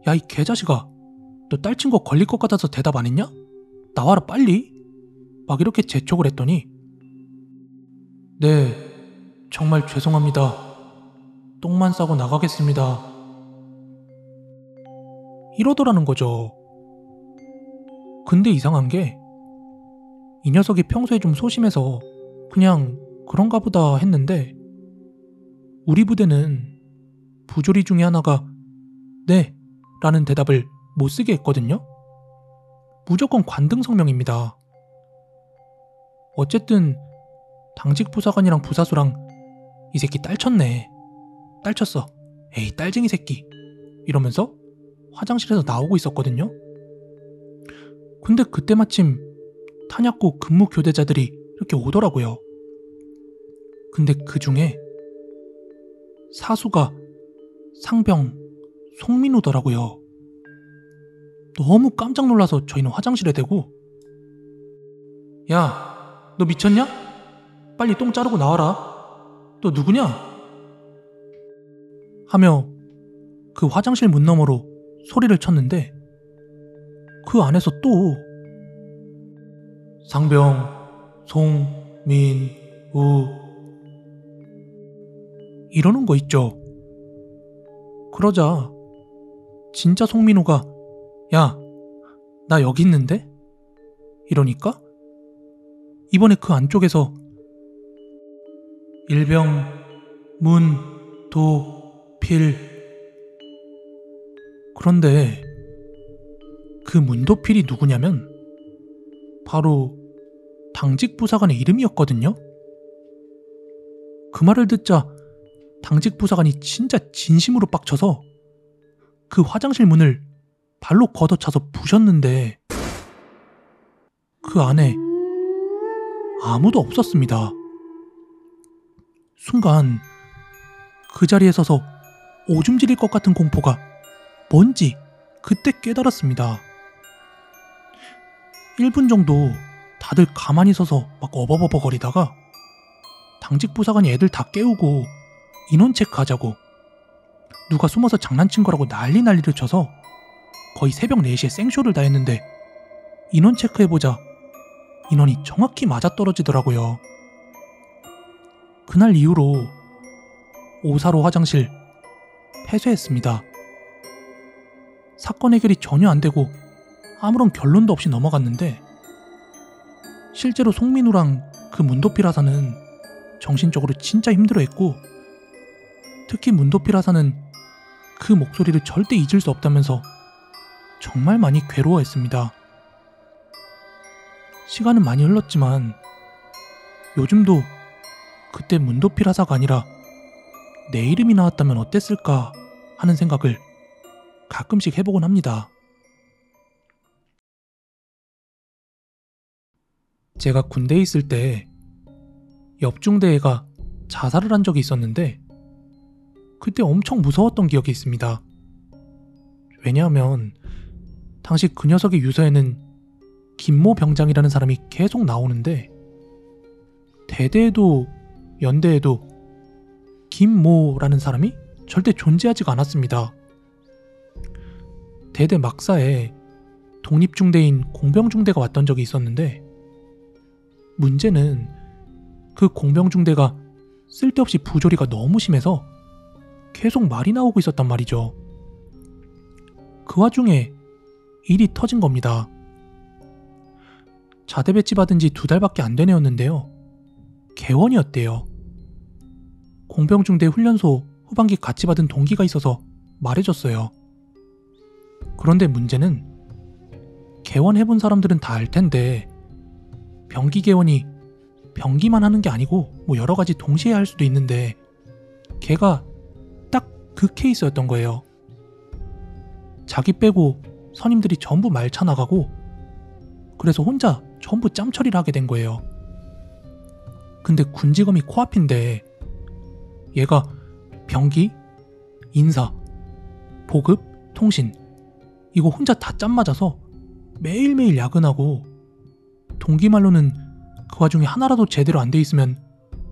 S1: 야, 이 개자식아, 너 딸친 거 걸릴 것 같아서 대답 안 했냐? 나와라 빨리! 막 이렇게 재촉을 했더니 네, 정말 죄송합니다. 똥만 싸고 나가겠습니다. 이러더라는 거죠. 근데 이상한 게 이 녀석이 평소에 좀 소심해서 그냥 그런가 보다 했는데 우리 부대는 부조리 중에 하나가 네 라는 대답을 못 쓰게 했거든요. 무조건 관등성명입니다. 어쨌든 당직 부사관이랑 부사수랑 이 새끼 딸쳤네. 딸쳤어. 에이 딸쟁이 새끼. 이러면서 화장실에서 나오고 있었거든요. 근데 그때 마침 탄약고 근무 교대자들이 이렇게 오더라고요. 근데 그 중에 사수가 상병 송민우더라고요. 너무 깜짝 놀라서 저희는 화장실에 대고 야, 너 미쳤냐? 빨리 똥 자르고 나와라. 너 누구냐? 하며 그 화장실 문 너머로 소리를 쳤는데 그 안에서 또 상병 송민우 이러는 거 있죠. 그러자 진짜 송민우가 야, 나 여기 있는데? 이러니까 이번에 그 안쪽에서 일병 문도필 그런데 그 문도필이 누구냐면 바로 당직 부사관의 이름이었거든요. 그 말을 듣자 당직 부사관이 진짜 진심으로 빡쳐서 그 화장실 문을 발로 걷어차서 부셨는데 그 안에 아무도 없었습니다. 순간 그 자리에 서서 오줌 지릴 것 같은 공포가 뭔지 그때 깨달았습니다. 1분 정도 다들 가만히 서서 막 어버버버거리다가 당직 부사관이 애들 다 깨우고 인원 체크하자고 누가 숨어서 장난친 거라고 난리를 쳐서 거의 새벽 4시에 생쇼를 다 했는데 인원 체크해보자 인원이 정확히 맞아떨어지더라고요. 그날 이후로 오사로 화장실 폐쇄했습니다. 사건 해결이 전혀 안 되고 아무런 결론도 없이 넘어갔는데 실제로 송민우랑 그 문도필 하사는 정신적으로 진짜 힘들어했고 특히 문도필 하사는 그 목소리를 절대 잊을 수 없다면서 정말 많이 괴로워했습니다. 시간은 많이 흘렀지만 요즘도 그때 문도필 하사가 아니라 내 이름이 나왔다면 어땠을까 하는 생각을 가끔씩 해보곤 합니다. 제가 군대에 있을 때 옆 중대 애가 자살을 한 적이 있었는데 그때 엄청 무서웠던 기억이 있습니다. 왜냐하면 당시 그 녀석의 유서에는 김모 병장이라는 사람이 계속 나오는데 대대에도 연대에도 김모라는 사람이 절대 존재하지가 않았습니다. 대대 막사에 독립중대인 공병중대가 왔던 적이 있었는데 문제는 그 공병중대가 쓸데없이 부조리가 너무 심해서 계속 말이 나오고 있었단 말이죠. 그 와중에 일이 터진 겁니다. 자대 배치 받은 지 2달밖에 안 된 애였는데요. 개원이었대요. 공병중대 훈련소 후반기 같이 받은 동기가 있어서 말해줬어요. 그런데 문제는 개원해본 사람들은 다 알 텐데 병기 개원이 병기만 하는 게 아니고 뭐 여러 가지 동시에 할 수도 있는데 걔가 딱 그 케이스였던 거예요. 자기 빼고 선임들이 전부 말차 나가고 그래서 혼자 전부 짬 처리를 하게 된 거예요. 근데 군지검이 코앞인데 얘가 병기, 인사, 보급, 통신 이거 혼자 다 짬 맞아서 매일매일 야근하고 동기 말로는 그 와중에 하나라도 제대로 안 돼 있으면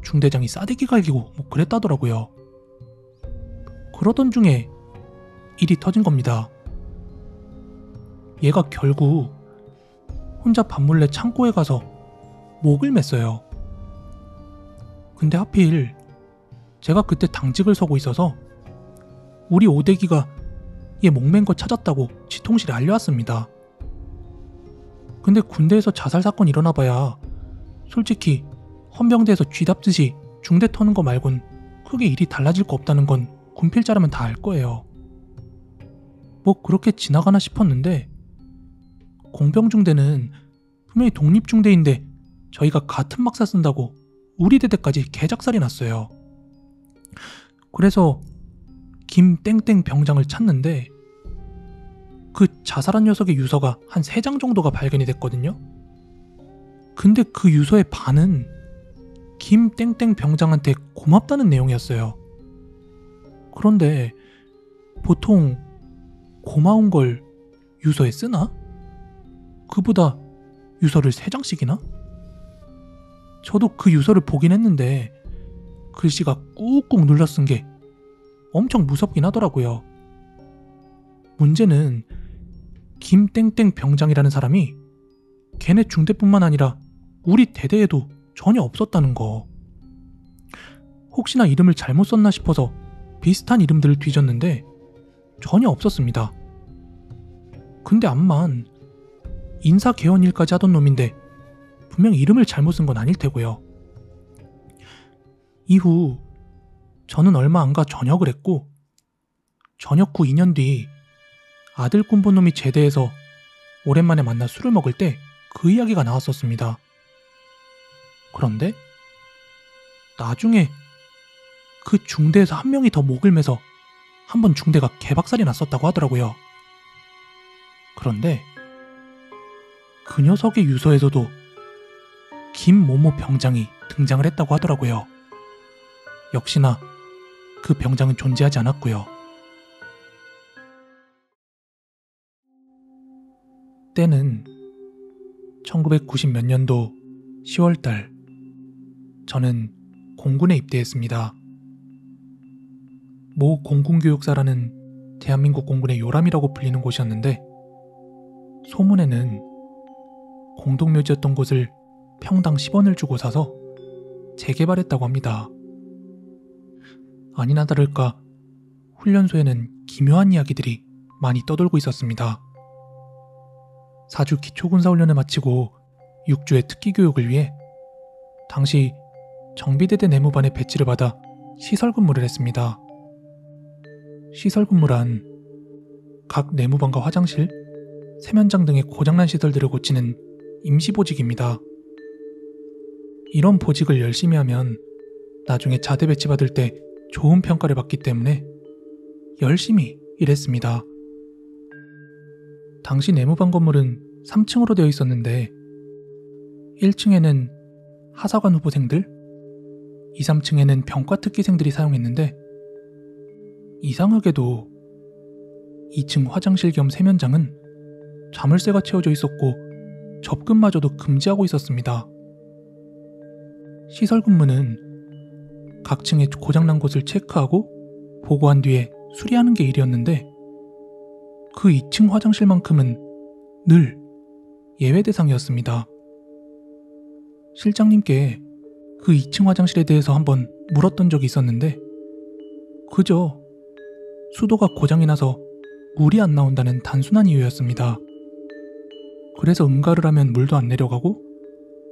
S1: 중대장이 싸대기 갈기고 뭐 그랬다더라고요. 그러던 중에 일이 터진 겁니다. 얘가 결국 혼자 밤몰래 창고에 가서 목을 맸어요. 근데 하필 제가 그때 당직을 서고 있어서 우리 오대기가 얘 목맨 거 찾았다고 지통실에 알려왔습니다. 근데 군대에서 자살 사건 일어나봐야 솔직히 헌병대에서 쥐답듯이 중대 터는 거 말곤 크게 일이 달라질 거 없다는 건 군필자라면 다 알 거예요. 뭐 그렇게 지나가나 싶었는데 공병중대는 분명히 독립중대인데 저희가 같은 막사 쓴다고 우리 대대까지 개작살이 났어요. 그래서 김땡땡 병장을 찾는데 그 자살한 녀석의 유서가 한 3장 정도가 발견이 됐거든요. 근데 그 유서의 반은 김땡땡 병장한테 고맙다는 내용이었어요. 그런데 보통 고마운 걸 유서에 쓰나? 그보다 유서를 3장씩이나? 저도 그 유서를 보긴 했는데 글씨가 꾹꾹 눌러 쓴 게 엄청 무섭긴 하더라고요. 문제는 김땡땡 병장이라는 사람이 걔네 중대뿐만 아니라 우리 대대에도 전혀 없었다는 거. 혹시나 이름을 잘못 썼나 싶어서 비슷한 이름들을 뒤졌는데 전혀 없었습니다. 근데 암만 인사 개헌 일까지 하던 놈인데 분명 이름을 잘못 쓴 건 아닐 테고요. 이후 저는 얼마 안 가 전역을 했고 전역 후 2년 뒤 아들 꿈본 놈이 제대해서 오랜만에 만나 술을 먹을 때 그 이야기가 나왔었습니다. 그런데 나중에 그 중대에서 한 명이 더 목을 매서 한번 중대가 개박살이 났었다고 하더라고요. 그런데 그 녀석의 유서에서도 김모모 병장이 등장을 했다고 하더라고요. 역시나 그 병장은 존재하지 않았고요. 때는 1990 몇 년도 10월달 저는 공군에 입대했습니다. 모 공군교육사라는 대한민국 공군의 요람이라고 불리는 곳이었는데 소문에는 공동묘지였던 곳을 평당 10원을 주고 사서 재개발했다고 합니다. 아니나 다를까 훈련소에는 기묘한 이야기들이 많이 떠돌고 있었습니다. 4주 기초군사훈련을 마치고 6주의 특기교육을 위해 당시 정비대대 내무반의 배치를 받아 시설근무를 했습니다. 시설근무란 각 내무반과 화장실, 세면장 등의 고장난 시설들을 고치는 임시보직입니다. 이런 보직을 열심히 하면 나중에 자대 배치받을 때 좋은 평가를 받기 때문에 열심히 일했습니다. 당시 내무반 건물은 3층으로 되어 있었는데 1층에는 하사관 후보생들, 2, 3층에는 병과 특기생들이 사용했는데 이상하게도 2층 화장실 겸 세면장은 자물쇠가 채워져 있었고 접근마저도 금지하고 있었습니다. 시설 근무는 각 층의 고장난 곳을 체크하고 보고한 뒤에 수리하는 게 일이었는데 그 2층 화장실만큼은 늘 예외 대상이었습니다. 실장님께 그 2층 화장실에 대해서 한번 물었던 적이 있었는데 그저 수도가 고장이 나서 물이 안 나온다는 단순한 이유였습니다. 그래서 응가를 하면 물도 안 내려가고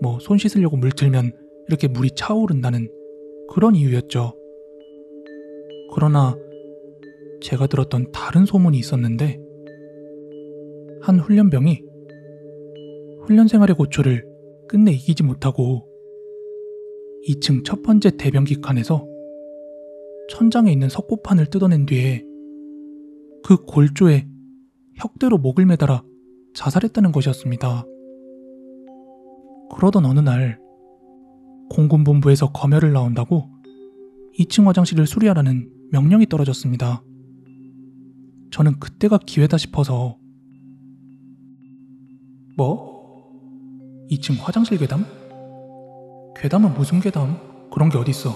S1: 뭐 손 씻으려고 물 틀면 이렇게 물이 차오른다는 그런 이유였죠. 그러나 제가 들었던 다른 소문이 있었는데 한 훈련병이 훈련 생활의 고초를 끝내 이기지 못하고 2층 첫 번째 대변기 칸에서 천장에 있는 석고판을 뜯어낸 뒤에 그 골조에 혁대로 목을 매달아 자살했다는 것이었습니다. 그러던 어느 날 공군본부에서 검열을 나온다고 2층 화장실을 수리하라는 명령이 떨어졌습니다. 저는 그때가 기회다 싶어서 뭐? 2층 화장실 괴담? 괴담은 무슨 괴담? 그런 게 어딨어.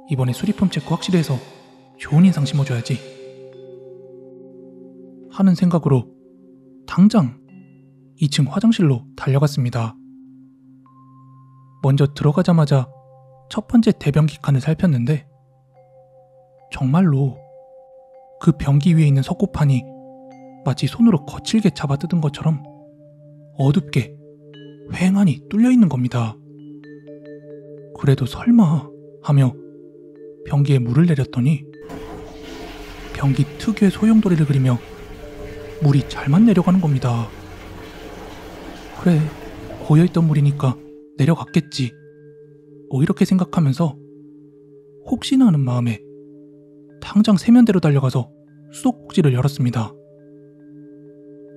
S1: 이번에 수리품 체크 확실히 해서 좋은 인상 심어줘야지 하는 생각으로 당장 2층 화장실로 달려갔습니다. 먼저 들어가자마자 첫 번째 대변기 칸을 살폈는데 정말로 그 변기 위에 있는 석고판이 마치 손으로 거칠게 잡아뜯은 것처럼 어둡게 휑하니 뚫려 있는 겁니다. 그래도 설마 하며 변기에 물을 내렸더니 변기 특유의 소용돌이를 그리며 물이 잘만 내려가는 겁니다. 그래, 고여있던 물이니까 내려갔겠지. 이렇게 생각하면서 혹시나 하는 마음에 당장 세면대로 달려가서 수도꼭지를 열었습니다.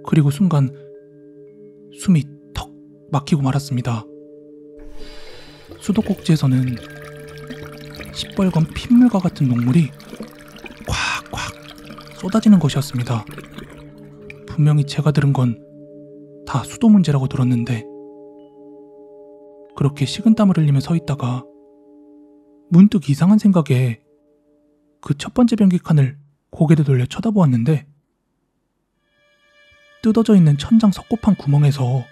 S1: 그리고 순간 숨이 턱 막히고 말았습니다. 수도꼭지에서는 시뻘건 핏물과 같은 녹물이 콱콱 쏟아지는 것이었습니다. 분명히 제가 들은 건 다 수도 문제라고 들었는데 그렇게 식은땀을 흘리며 서 있다가 문득 이상한 생각에 그 첫 번째 변기 칸을 고개를 돌려 쳐다보았는데 뜯어져 있는 천장 석고판 구멍에서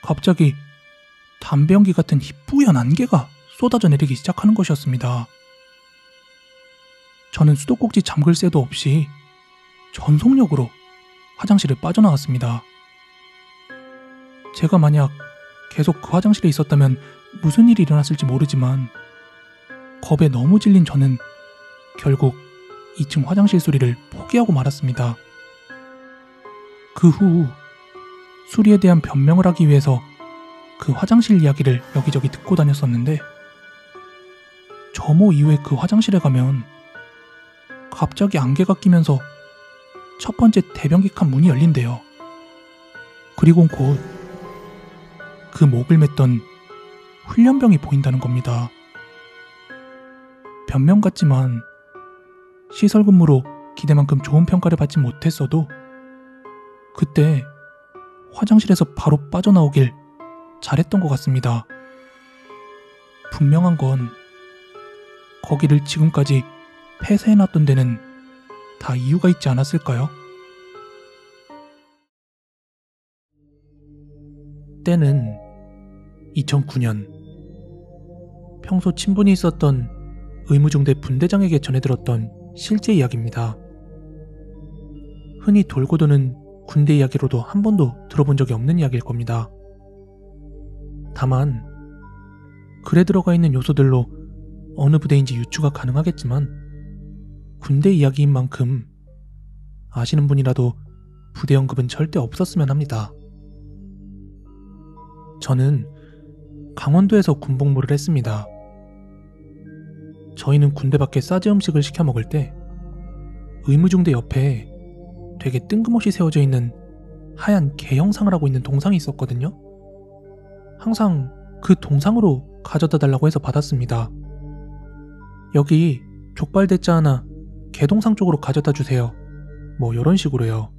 S1: 갑자기 담배 연기 같은 희뿌연 안개가 쏟아져 내리기 시작하는 것이었습니다. 저는 수도꼭지 잠글 새도 없이 전속력으로 화장실을 빠져나왔습니다. 제가 만약 계속 그 화장실에 있었다면 무슨 일이 일어났을지 모르지만 겁에 너무 질린 저는 결국 2층 화장실 수리를 포기하고 말았습니다. 그 후 수리에 대한 변명을 하기 위해서 그 화장실 이야기를 여기저기 듣고 다녔었는데 점호 이후에 그 화장실에 가면 갑자기 안개가 끼면서 첫 번째 대변기 칸 문이 열린대요. 그리곤 곧 그 목을 맸던 훈련병이 보인다는 겁니다. 변명 같지만 시설 근무로 기대만큼 좋은 평가를 받지 못했어도 그때 화장실에서 바로 빠져나오길 잘했던 것 같습니다. 분명한 건 거기를 지금까지 폐쇄해놨던 데는 다 이유가 있지 않았을까요? 때는 2009년 평소 친분이 있었던 의무중대 분대장에게 전해들었던 실제 이야기입니다. 흔히 돌고 도는 군대 이야기로도 한 번도 들어본 적이 없는 이야기일 겁니다. 다만 글에 들어가 있는 요소들로 어느 부대인지 유추가 가능하겠지만 군대 이야기인 만큼 아시는 분이라도 부대 언급은 절대 없었으면 합니다. 저는 강원도에서 군복무를 했습니다. 저희는 군대 밖에 싸제 음식을 시켜 먹을 때 의무중대 옆에 되게 뜬금없이 세워져 있는 하얀 개 형상을 하고 있는 동상이 있었거든요. 항상 그 동상으로 가져다 달라고 해서 받았습니다. 여기 족발 대짜 하나 개동상 쪽으로 가져다 주세요. 뭐 이런 식으로요.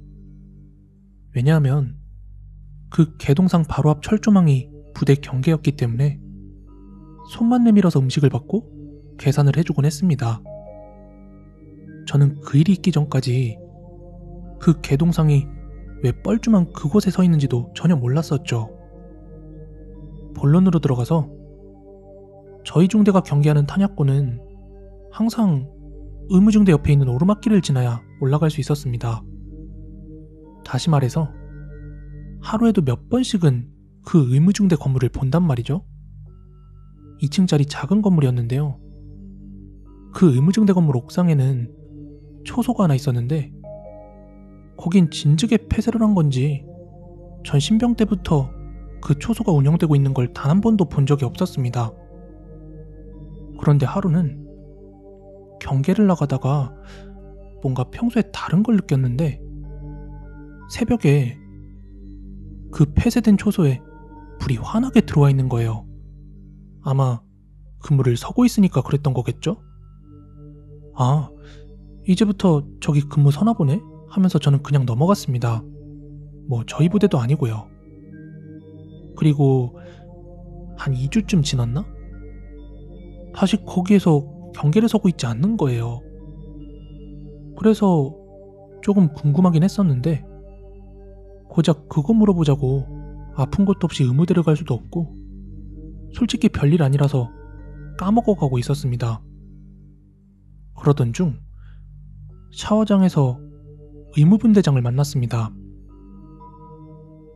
S1: 왜냐하면 그 개동상 바로 앞 철조망이 부대 경계였기 때문에 손만 내밀어서 음식을 받고 계산을 해주곤 했습니다. 저는 그 일이 있기 전까지 그 개동상이 왜 뻘쭘한 그곳에 서 있는지도 전혀 몰랐었죠. 본론으로 들어가서 저희 중대가 경계하는 탄약고는 항상 의무중대 옆에 있는 오르막길을 지나야 올라갈 수 있었습니다. 다시 말해서 하루에도 몇 번씩은 그 의무중대 건물을 본단 말이죠. 2층짜리 작은 건물이었는데요. 그 의무중대 건물 옥상에는 초소가 하나 있었는데 거긴 진즉에 폐쇄를 한 건지 전 신병 때부터 그 초소가 운영되고 있는 걸 단 한 번도 본 적이 없었습니다. 그런데 하루는 경계를 나가다가 뭔가 평소에 다른 걸 느꼈는데 새벽에 그 폐쇄된 초소에 불이 환하게 들어와 있는 거예요. 아마 그물을 서고 있으니까 그랬던 거겠죠? 아, 이제부터 저기 근무 서나 보네? 하면서 저는 그냥 넘어갔습니다. 뭐 저희 부대도 아니고요. 그리고 한 2주쯤 지났나? 다시 거기에서 경계를 서고 있지 않는 거예요. 그래서 조금 궁금하긴 했었는데 고작 그거 물어보자고 아픈 것도 없이 의무대를 갈 수도 없고 솔직히 별일 아니라서 까먹어가고 있었습니다. 그러던 중 샤워장에서 의무분대장을 만났습니다.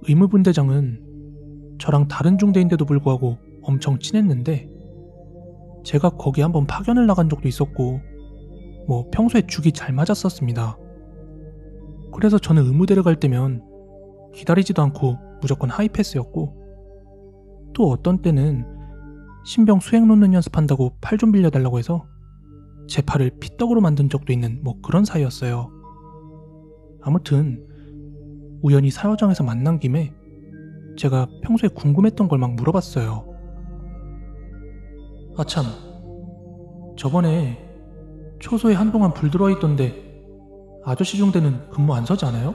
S1: 의무분대장은 저랑 다른 중대인데도 불구하고 엄청 친했는데 제가 거기 한번 파견을 나간 적도 있었고 뭐 평소에 죽이 잘 맞았었습니다. 그래서 저는 의무대를 갈 때면 기다리지도 않고 무조건 하이패스였고 또 어떤 때는 신병 수행 놓는 연습한다고 팔 좀 빌려달라고 해서 제 팔을 피떡으로 만든 적도 있는 뭐 그런 사이였어요. 아무튼 우연히 사요장에서 만난 김에 제가 평소에 궁금했던 걸 막 물어봤어요. 아참, 저번에 초소에 한동안 불 들어와 있던데 아저씨 중대는 근무 안 서지 않아요?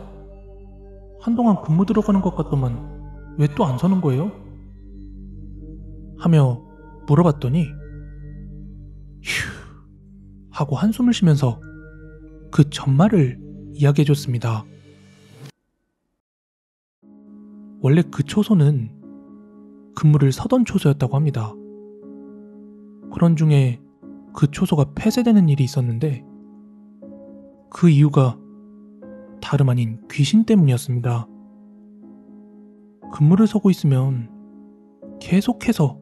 S1: 한동안 근무 들어가는 것 같더만 왜 또 안 서는 거예요? 하며 물어봤더니 휴 하고 한숨을 쉬면서 그 전말을 이야기해줬습니다. 원래 그 초소는 근무를 서던 초소였다고 합니다. 그런 중에 그 초소가 폐쇄되는 일이 있었는데 그 이유가 다름 아닌 귀신 때문이었습니다. 근무를 서고 있으면 계속해서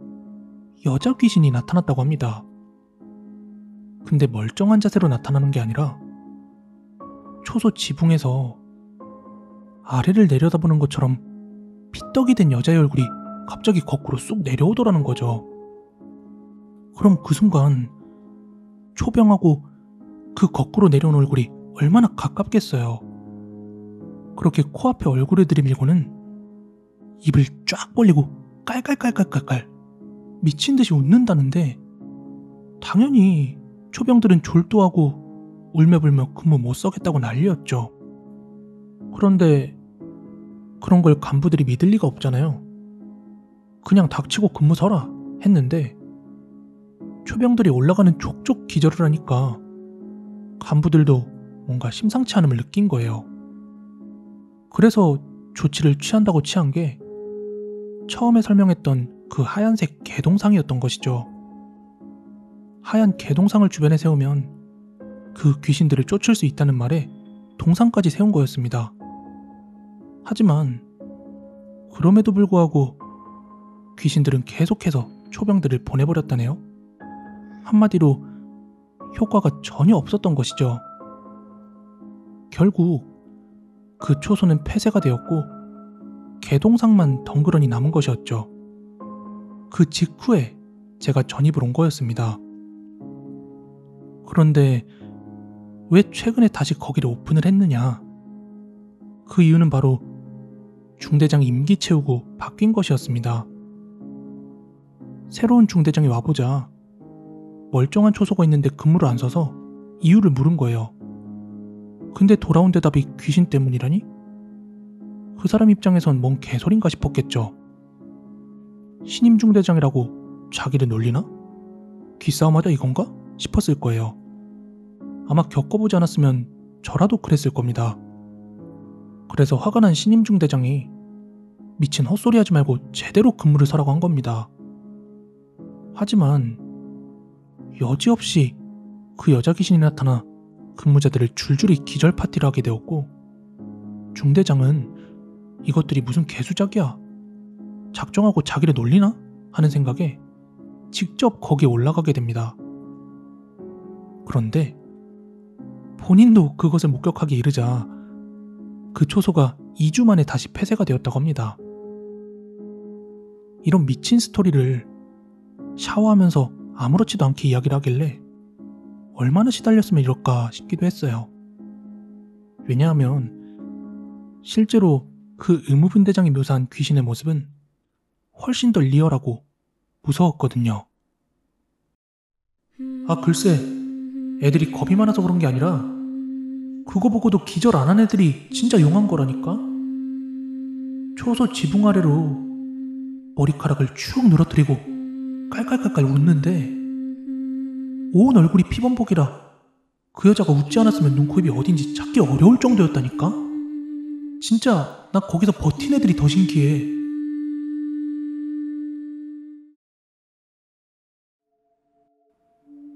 S1: 여자 귀신이 나타났다고 합니다. 근데 멀쩡한 자세로 나타나는 게 아니라 초소 지붕에서 아래를 내려다보는 것처럼 피떡이 된 여자의 얼굴이 갑자기 거꾸로 쑥 내려오더라는 거죠. 그럼 그 순간 초병하고 그 거꾸로 내려온 얼굴이 얼마나 가깝겠어요. 그렇게 코앞에 얼굴을 들이밀고는 입을 쫙 벌리고 깔깔깔깔깔깔 미친듯이 웃는다는데 당연히 초병들은 졸도하고 울며불며 근무 못 서겠다고 난리였죠. 그런데 그런 걸 간부들이 믿을 리가 없잖아요. 그냥 닥치고 근무 서라 했는데 초병들이 올라가는 족족 기절을 하니까 간부들도 뭔가 심상치 않음을 느낀 거예요. 그래서 조치를 취한다고 취한 게 처음에 설명했던 그 하얀색 개동상이었던 것이죠. 하얀 개동상을 주변에 세우면 그 귀신들을 쫓을 수 있다는 말에 동상까지 세운 거였습니다. 하지만 그럼에도 불구하고 귀신들은 계속해서 초병들을 보내버렸다네요. 한마디로 효과가 전혀 없었던 것이죠. 결국 그 초소는 폐쇄가 되었고 개동상만 덩그러니 남은 것이었죠. 그 직후에 제가 전입을 온 거였습니다. 그런데 왜 최근에 다시 거기를 오픈을 했느냐? 그 이유는 바로 중대장이 임기 채우고 바뀐 것이었습니다. 새로운 중대장이 와보자 멀쩡한 초소가 있는데 근무를 안 서서 이유를 물은 거예요. 근데 돌아온 대답이 귀신 때문이라니? 그 사람 입장에선 뭔 개소린가 싶었겠죠. 신임 중대장이라고 자기를 놀리나? 기싸움하자 이건가? 싶었을 거예요. 아마 겪어보지 않았으면 저라도 그랬을 겁니다. 그래서 화가 난 신임 중대장이 미친 헛소리 하지 말고 제대로 근무를 서라고 한 겁니다. 하지만 여지없이 그 여자 귀신이 나타나 근무자들을 줄줄이 기절 파티를 하게 되었고 중대장은 이것들이 무슨 개수작이야? 작정하고 자기를 놀리나? 하는 생각에 직접 거기에 올라가게 됩니다. 그런데 본인도 그것을 목격하기 이르자 그 초소가 2주 만에 다시 폐쇄가 되었다고 합니다. 이런 미친 스토리를 샤워하면서 아무렇지도 않게 이야기를 하길래 얼마나 시달렸으면 이럴까 싶기도 했어요. 왜냐하면 실제로 그 의무분대장이 묘사한 귀신의 모습은 훨씬 더 리얼하고 무서웠거든요. 아, 글쎄, 애들이 겁이 많아서 그런 게 아니라 그거 보고도 기절 안 한 애들이 진짜 용한 거라니까? 초소 지붕 아래로 머리카락을 쭉 늘어뜨리고 깔깔깔깔 웃는데 온 얼굴이 피범벅이라 그 여자가 웃지 않았으면 눈코입이 어딘지 찾기 어려울 정도였다니까? 진짜 나 거기서 버틴 애들이 더 신기해.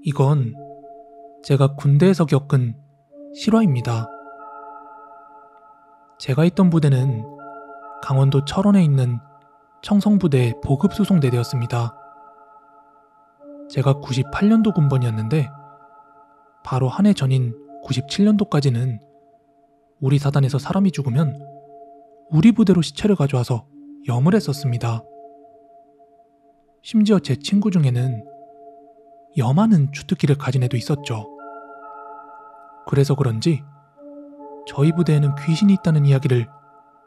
S1: 이건 제가 군대에서 겪은 실화입니다. 제가 있던 부대는 강원도 철원에 있는 청성부대 보급수송대대였습니다. 제가 98년도 군번이었는데 바로 한 해 전인 97년도까지는 우리 사단에서 사람이 죽으면 우리 부대로 시체를 가져와서 염을 했었습니다. 심지어 제 친구 중에는 염하는 주특기를 가진 애도 있었죠. 그래서 그런지 저희 부대에는 귀신이 있다는 이야기를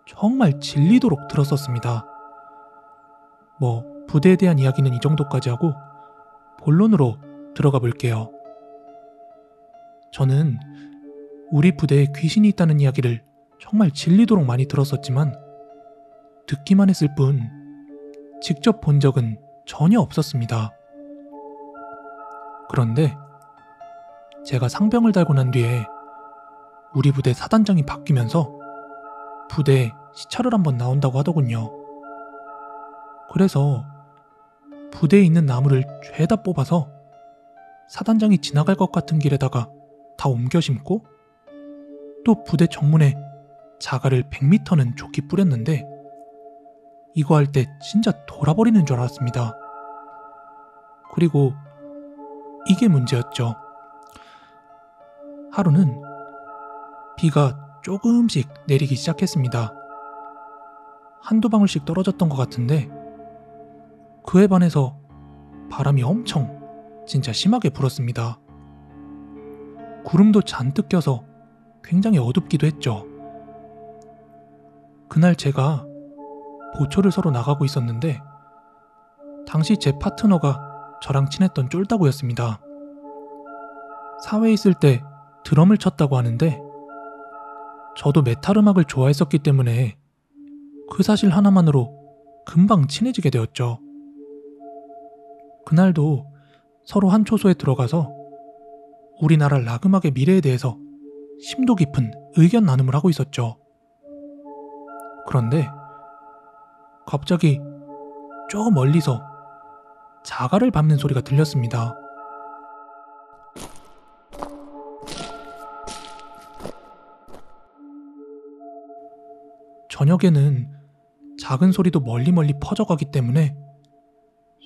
S1: 정말 질리도록 들었었습니다. 부대에 대한 이야기는 이 정도까지 하고 본론으로 들어가 볼게요. 저는 우리 부대에 귀신이 있다는 이야기를 정말 질리도록 많이 들었었지만 듣기만 했을 뿐 직접 본 적은 전혀 없었습니다. 그런데 제가 상병을 달고 난 뒤에 우리 부대 사단장이 바뀌면서 부대에 시찰을 한번 나온다고 하더군요. 그래서 부대에 있는 나무를 죄다 뽑아서 사단장이 지나갈 것 같은 길에다가 다 옮겨 심고 또 부대 정문에 자갈을 100m는 좋게 뿌렸는데 이거 할 때 진짜 돌아버리는 줄 알았습니다. 그리고 이게 문제였죠. 하루는 비가 조금씩 내리기 시작했습니다. 한두 방울씩 떨어졌던 것 같은데 그에 반해서 바람이 엄청 진짜 심하게 불었습니다. 구름도 잔뜩 껴서 굉장히 어둡기도 했죠. 그날 제가 보초를 서로 나가고 있었는데 당시 제 파트너가 저랑 친했던 쫄다구였습니다. 사회에 있을 때 드럼을 쳤다고 하는데 저도 메탈 음악을 좋아했었기 때문에 그 사실 하나만으로 금방 친해지게 되었죠. 그날도 서로 한 초소에 들어가서 우리나라 락 음악의 미래에 대해서 심도 깊은 의견 나눔을 하고 있었죠. 그런데 갑자기 저 멀리서 자갈을 밟는 소리가 들렸습니다. 저녁에는 작은 소리도 멀리 퍼져가기 때문에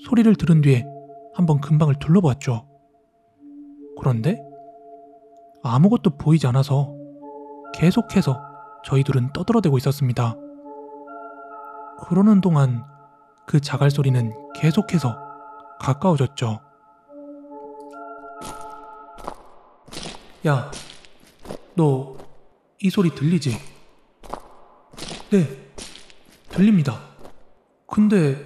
S1: 소리를 들은 뒤에 한번 근방을 둘러보았죠. 그런데 아무것도 보이지 않아서 계속해서 저희 둘은 떠들어대고 있었습니다. 그러는 동안 그 자갈 소리는 계속해서 가까워졌죠. 야, 너 이 소리 들리지? 네, 들립니다. 근데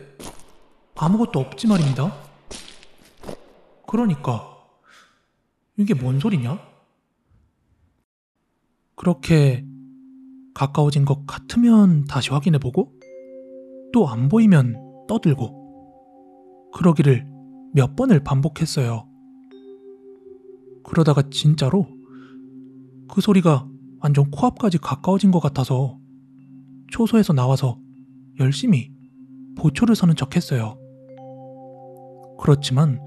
S1: 아무것도 없지 말입니다. 그러니까 이게 뭔 소리냐? 그렇게 가까워진 것 같으면 다시 확인해보고 또 안 보이면 떠들고 그러기를 몇 번을 반복했어요. 그러다가 진짜로 그 소리가 완전 코앞까지 가까워진 것 같아서 초소에서 나와서 열심히 보초를 서는 척 했어요. 그렇지만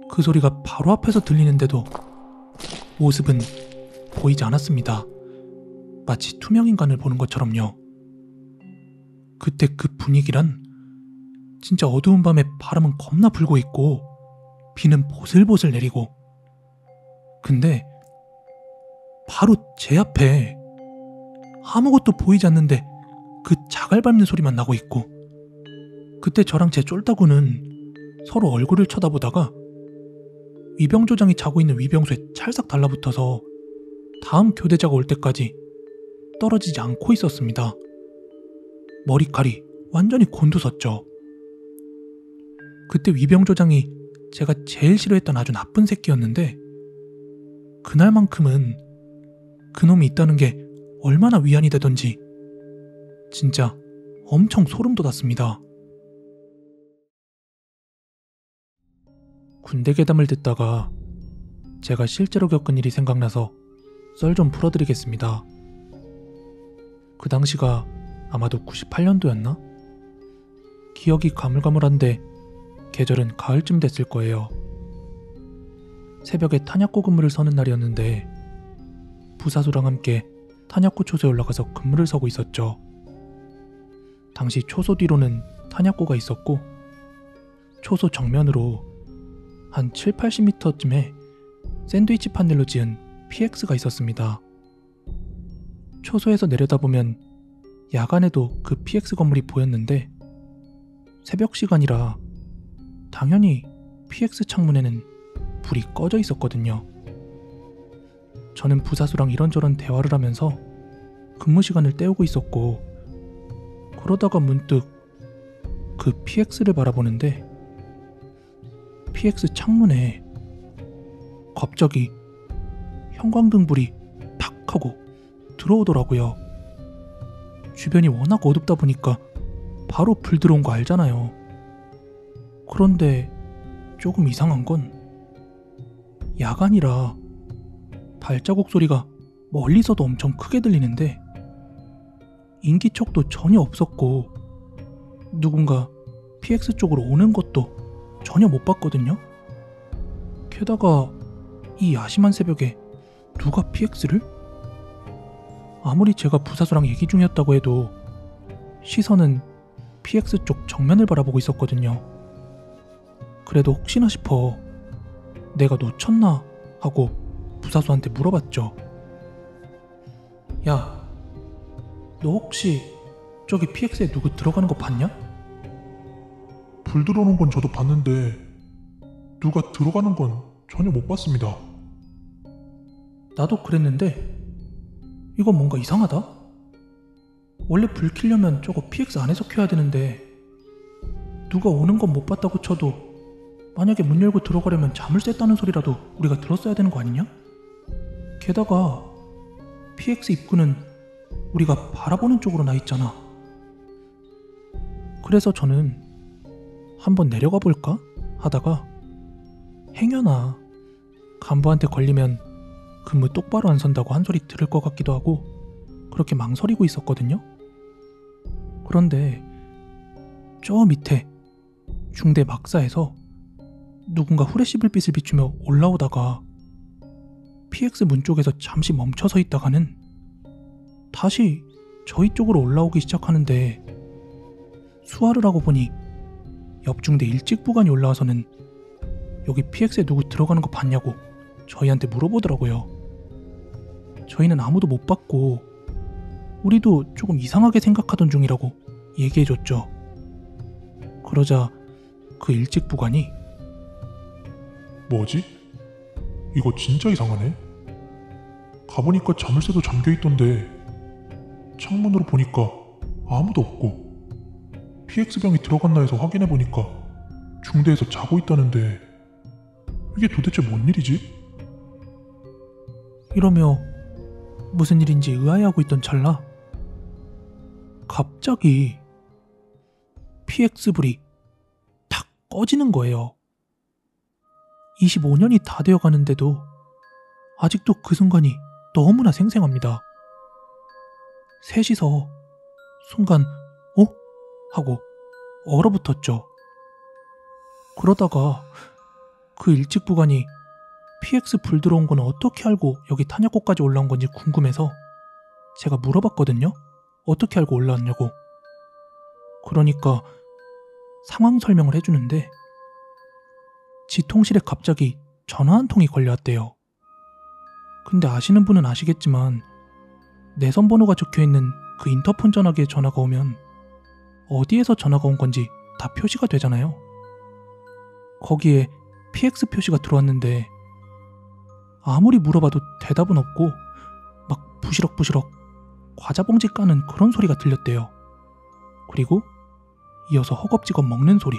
S1: 그 소리가 바로 앞에서 들리는데도 모습은 보이지 않았습니다. 마치 투명인간을 보는 것처럼요. 그때 그 분위기란 진짜 어두운 밤에 바람은 겁나 불고 있고 비는 보슬보슬 내리고 근데 바로 제 앞에 아무것도 보이지 않는데 그 자갈 밟는 소리만 나고 있고 그때 저랑 제 쫄따구는 서로 얼굴을 쳐다보다가 위병조장이 자고 있는 위병소에 찰싹 달라붙어서 다음 교대자가 올 때까지 떨어지지 않고 있었습니다. 머리칼이 완전히 곤두섰죠. 그때 위병조장이 제가 제일 싫어했던 아주 나쁜 새끼였는데 그날만큼은 그놈이 있다는 게 얼마나 위안이 되던지 진짜 엄청 소름 돋았습니다. 군대 괴담을 듣다가 제가 실제로 겪은 일이 생각나서 썰 좀 풀어드리겠습니다. 그 당시가 아마도 98년도였나? 기억이 가물가물한데 계절은 가을쯤 됐을 거예요. 새벽에 탄약고 근무를 서는 날이었는데 부사수랑 함께 탄약고 초소에 올라가서 근무를 서고 있었죠. 당시 초소 뒤로는 탄약고가 있었고 초소 정면으로 한 7, 80m쯤에 샌드위치 판넬로 지은 PX가 있었습니다. 초소에서 내려다보면 야간에도 그 PX 건물이 보였는데 새벽 시간이라 당연히 PX 창문에는 불이 꺼져 있었거든요. 저는 부사수랑 이런저런 대화를 하면서 근무 시간을 때우고 있었고 그러다가 문득 그 PX를 바라보는데 PX 창문에 갑자기 형광등불이 탁 하고 들어오더라고요. 주변이 워낙 어둡다 보니까 바로 불 들어온 거 알잖아요. 그런데 조금 이상한 건 야간이라 발자국 소리가 멀리서도 엄청 크게 들리는데 인기척도 전혀 없었고 누군가 PX 쪽으로 오는 것도 전혀 못 봤거든요. 게다가 이 야심한 새벽에 누가 PX를? 아무리 제가 부사수랑 얘기 중이었다고 해도 시선은 PX 쪽 정면을 바라보고 있었거든요. 그래도 혹시나 싶어 내가 놓쳤나 하고 부사수한테 물어봤죠. 야, 너 혹시 저기 PX에 누구 들어가는 거 봤냐?
S3: 불 들어오는 건 저도 봤는데 누가 들어가는 건 전혀 못 봤습니다.
S1: 나도 그랬는데 이건 뭔가 이상하다? 원래 불 켜려면 저거 PX 안에서 켜야 되는데 누가 오는 건 못 봤다고 쳐도 만약에 문 열고 들어가려면 잠을 쐈다는 소리라도 우리가 들었어야 되는 거 아니냐? 게다가 PX 입구는 우리가 바라보는 쪽으로 나 있잖아. 그래서 저는 한번 내려가 볼까? 하다가 행여나 간부한테 걸리면 근무 똑바로 안 선다고 한 소리 들을 것 같기도 하고 그렇게 망설이고 있었거든요. 그런데 저 밑에 중대 막사에서 누군가 후레쉬 불빛을 비추며 올라오다가 PX 문 쪽에서 잠시 멈춰서 있다가는 다시 저희 쪽으로 올라오기 시작하는데 수화를 하고 보니 옆중대 일직부관이 올라와서는 여기 PX에 누구 들어가는 거 봤냐고 저희한테 물어보더라고요. 저희는 아무도 못 봤고 우리도 조금 이상하게 생각하던 중이라고 얘기해줬죠. 그러자 그 일직부관이
S3: 뭐지? 이거 진짜 이상하네. 가보니까 자물쇠도 잠겨있던데 창문으로 보니까 아무도 없고 PX병이 들어갔나 해서 확인해보니까 중대에서 자고 있다는데 이게 도대체 뭔 일이지?
S1: 이러며 무슨 일인지 의아해하고 있던 찰나 갑자기 PX불이 탁 꺼지는 거예요. 25년이 다 되어가는데도 아직도 그 순간이 너무나 생생합니다. 셋이서 순간 어? 하고 얼어붙었죠. 그러다가 그 일직부관이 PX 불 들어온 건 어떻게 알고 여기 탄약고까지 올라온 건지 궁금해서 제가 물어봤거든요. 어떻게 알고 올라왔냐고. 그러니까 상황 설명을 해주는데 지통실에 갑자기 전화 한 통이 걸려왔대요. 근데 아시는 분은 아시겠지만 내선 번호가 적혀있는 그 인터폰 전화기에 전화가 오면 어디에서 전화가 온 건지 다 표시가 되잖아요. 거기에 PX 표시가 들어왔는데 아무리 물어봐도 대답은 없고 막 부시럭부시럭 과자 봉지 까는 그런 소리가 들렸대요. 그리고 이어서 허겁지겁 먹는 소리.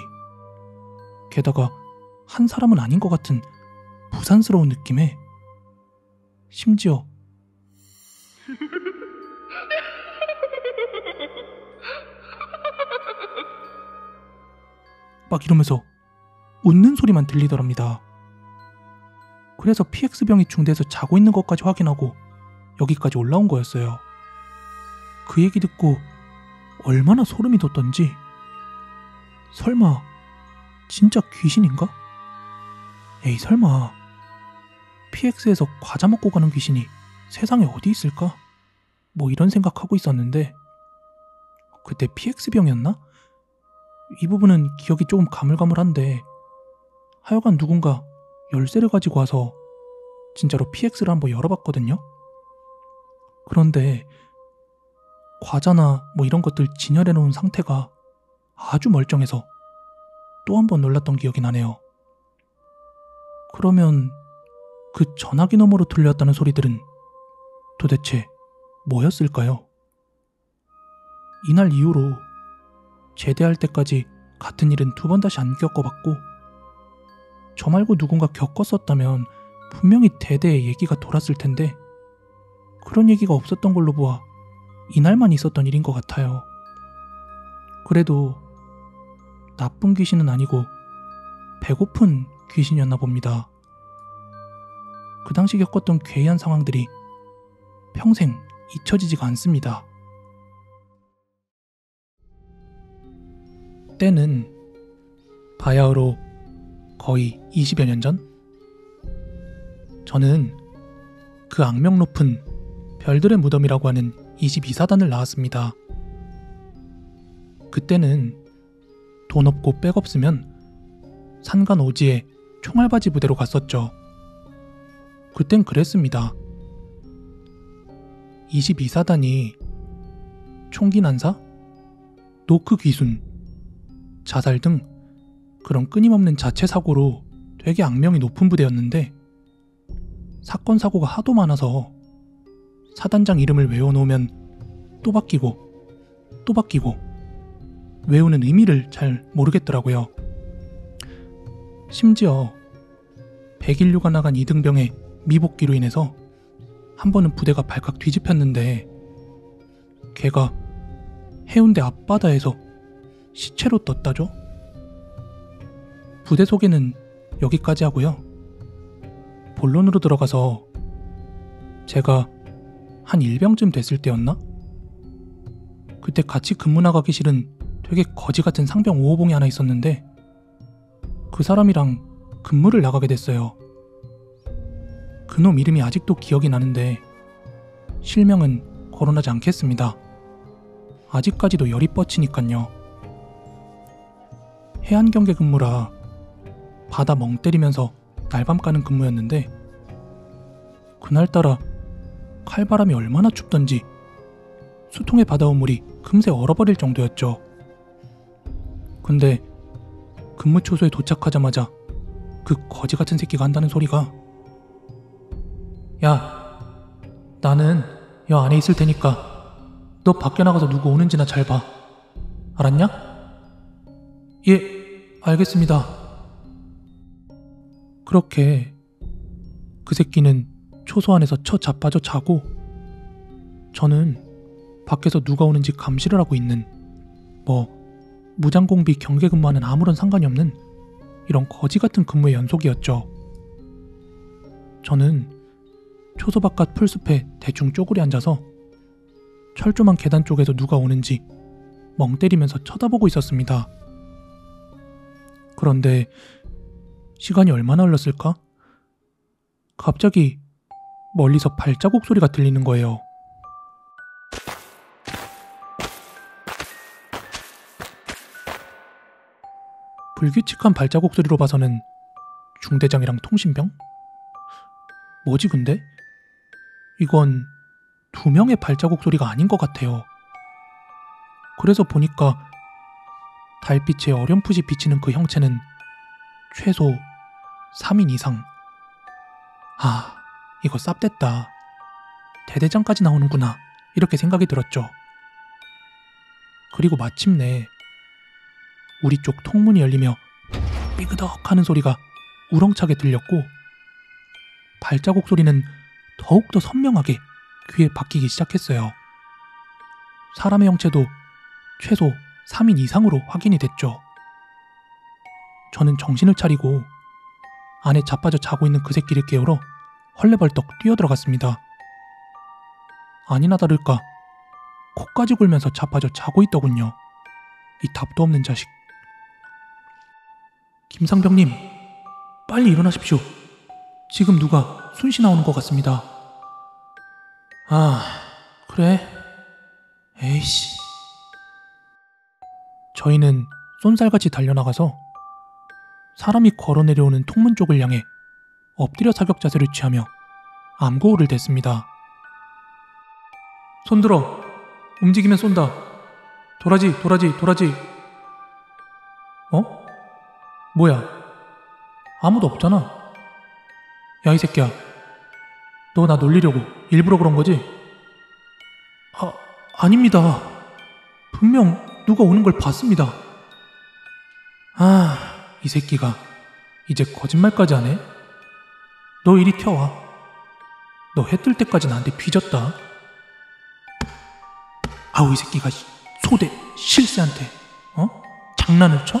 S1: 게다가 한 사람은 아닌 것 같은 부산스러운 느낌에 심지어 막 이러면서 웃는 소리만 들리더랍니다. 그래서 PX병이 중대에서 자고 있는 것까지 확인하고 여기까지 올라온 거였어요. 그 얘기 듣고 얼마나 소름이 돋던지. 설마 진짜 귀신인가? 에이 설마 PX에서 과자 먹고 가는 귀신이 세상에 어디 있을까? 뭐 이런 생각하고 있었는데 그때 PX병이었나? 이 부분은 기억이 조금 가물가물한데 하여간 누군가 열쇠를 가지고 와서 진짜로 PX를 한번 열어봤거든요. 그런데 과자나 뭐 이런 것들 진열해 놓은 상태가 아주 멀쩡해서 또 한 번 놀랐던 기억이 나네요. 그러면 그 전화기 너머로 들려왔다는 소리들은 도대체 뭐였을까요? 이날 이후로 제대할 때까지 같은 일은 두 번 다시 안 겪어봤고 저 말고 누군가 겪었었다면 분명히 대대의 얘기가 돌았을 텐데 그런 얘기가 없었던 걸로 보아 이날만 있었던 일인 것 같아요. 그래도 나쁜 귀신은 아니고 배고픈 귀신이었나 봅니다. 그 당시 겪었던 괴이한 상황들이 평생 잊혀지지가 않습니다. 때는 바야흐로 거의 20여 년 전? 저는 그 악명 높은 별들의 무덤이라고 하는 22사단을 나왔습니다. 그때는 돈 없고 백 없으면 산간 오지에 총알바지 부대로 갔었죠. 그땐 그랬습니다. 22사단이 총기 난사, 노크 귀순, 자살 등 그런 끊임없는 자체 사고로 되게 악명이 높은 부대였는데 사건 사고가 하도 많아서 사단장 이름을 외워놓으면 또 바뀌고 또 바뀌고 외우는 의미를 잘 모르겠더라고요. 심지어 101류가 나간 이등병의 미복귀로 인해서 한 번은 부대가 발칵 뒤집혔는데 걔가 해운대 앞바다에서 시체로 떴다죠? 부대 소개는 여기까지 하고요. 본론으로 들어가서 제가 한 일병쯤 됐을 때였나? 그때 같이 근무 나가기 싫은 되게 거지 같은 상병 5호봉이 하나 있었는데 그 사람이랑 근무를 나가게 됐어요. 그놈 이름이 아직도 기억이 나는데 실명은 거론하지 않겠습니다. 아직까지도 열이 뻗치니깐요. 해안경계 근무라 바다 멍 때리면서 날밤 까는 근무였는데 그날따라 칼바람이 얼마나 춥던지 수통에 받아온 물이 금세 얼어버릴 정도였죠. 근데 근무 초소에 도착하자마자 그 거지 같은 새끼가 한다는 소리가 야, 나는 여 안에 있을 테니까 너 밖에 나가서 누구 오는지나 잘 봐. 알았냐? 예, 알겠습니다. 그렇게 그 새끼는 초소 안에서 쳐 자빠져 자고 저는 밖에서 누가 오는지 감시를 하고 있는 뭐 무장공비 경계 근무와는 아무런 상관이 없는 이런 거지 같은 근무의 연속이었죠. 저는 초소 바깥 풀숲에 대충 쪼그리 앉아서 철조망 계단 쪽에서 누가 오는지 멍 때리면서 쳐다보고 있었습니다. 그런데 시간이 얼마나 흘렀을까? 갑자기 멀리서 발자국 소리가 들리는 거예요. 불규칙한 발자국 소리로 봐서는 중대장이랑 통신병? 뭐지 근데? 이건 두 명의 발자국 소리가 아닌 것 같아요. 그래서 보니까 달빛에 어렴풋이 비치는 그 형체는 최소 3인 이상. 아, 이거 쌉됐다. 대대장까지 나오는구나. 이렇게 생각이 들었죠. 그리고 마침내 우리 쪽 통문이 열리며 삐그덕 하는 소리가 우렁차게 들렸고 발자국 소리는 더욱더 선명하게 귀에 박히기 시작했어요. 사람의 형체도 최소 3인 이상으로 확인이 됐죠. 저는 정신을 차리고 안에 자빠져 자고 있는 그 새끼를 깨우러 헐레벌떡 뛰어들어갔습니다. 아니나 다를까 코까지 골면서 자빠져 자고 있더군요. 이 답도 없는 자식. 김상병님, 빨리 일어나십시오. 지금 누가 순시 나오는 것 같습니다. 아, 그래? 에이씨. 저희는 쏜살같이 달려나가서 사람이 걸어 내려오는 통문 쪽을 향해 엎드려 사격 자세를 취하며 암고호를 댔습니다. 손들어. 움직이면 쏜다. 도라지, 도라지, 도라지. 어? 뭐야? 아무도 없잖아. 야, 이 새끼야. 너 나 놀리려고 일부러 그런 거지? 아닙니다. 분명 누가 오는 걸 봤습니다. 아, 이 새끼가 이제 거짓말까지 하네? 너 이리 튀어와. 너 해 뜰 때까지 나한테 빚었다. 아우, 이 새끼가 소대 실세한테 장난을 쳐?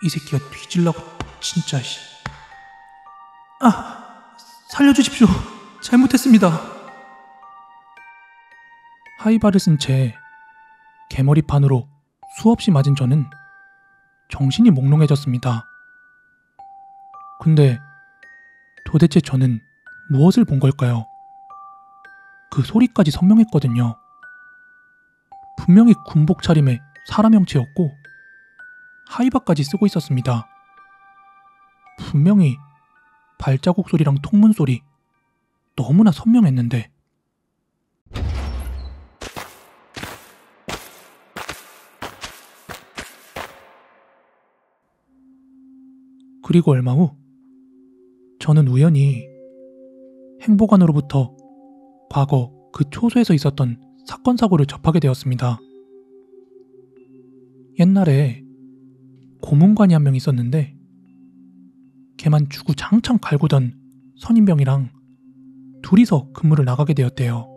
S1: 이 새끼가 뒤질라고 진짜. 살려주십시오. 잘못했습니다. 하이바를 쓴 채 개머리판으로 수없이 맞은 저는 정신이 몽롱해졌습니다. 근데 도대체 저는 무엇을 본 걸까요? 그 소리까지 선명했거든요. 분명히 군복 차림의 사람 형체였고 하이바까지 쓰고 있었습니다. 분명히 발자국 소리랑 통문 소리 너무나 선명했는데. 그리고 얼마 후 저는 우연히 행보관으로부터 과거 그 초소에서 있었던 사건 사고를 접하게 되었습니다. 옛날에 고문관이 한 명 있었는데 걔만 주구장창 갈구던 선임병이랑 둘이서 근무를 나가게 되었대요.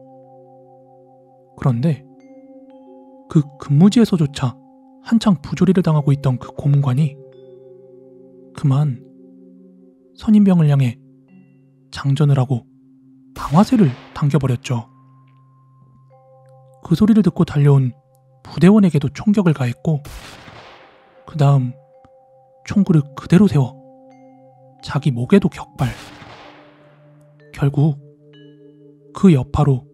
S1: 그런데 그 근무지에서조차 한창 부조리를 당하고 있던 그 고문관이 그만 선임병을 향해 장전을 하고 방아쇠를 당겨버렸죠. 그 소리를 듣고 달려온 부대원에게도 총격을 가했고 그 다음 총구를 그대로 세워 자기 목에도 격발. 결국 그 여파로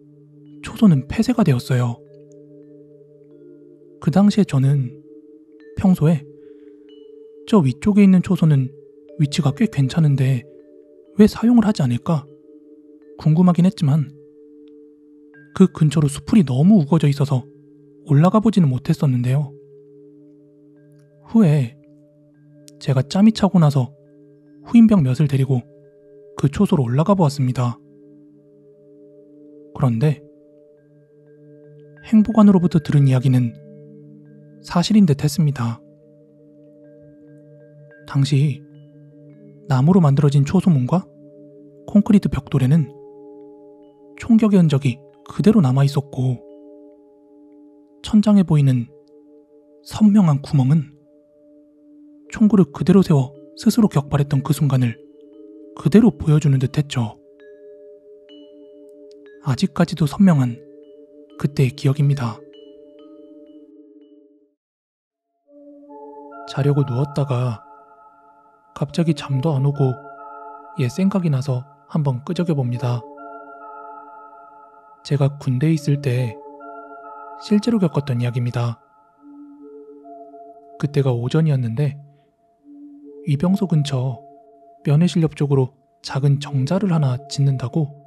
S1: 초소는 폐쇄가 되었어요. 그 당시에 저는 평소에 저 위쪽에 있는 초소는 위치가 꽤 괜찮은데 왜 사용을 하지 않을까 궁금하긴 했지만 그 근처로 수풀이 너무 우거져 있어서 올라가 보지는 못했었는데요. 후에 제가 짬이 차고 나서 후임병 몇을 데리고 그 초소로 올라가 보았습니다. 그런데 행보관으로부터 들은 이야기는 사실인 듯 했습니다. 당시 나무로 만들어진 초소문과 콘크리트 벽돌에는 총격의 흔적이 그대로 남아있었고 천장에 보이는 선명한 구멍은 총구를 그대로 세워 스스로 격발했던 그 순간을 그대로 보여주는 듯 했죠. 아직까지도 선명한 그때의 기억입니다. 자려고 누웠다가 갑자기 잠도 안 오고 옛 생각이 나서 한번 끄적여 봅니다. 제가 군대에 있을 때 실제로 겪었던 이야기입니다. 그때가 오전이었는데 위병소 근처 면회실옆 쪽으로 작은 정자를 하나 짓는다고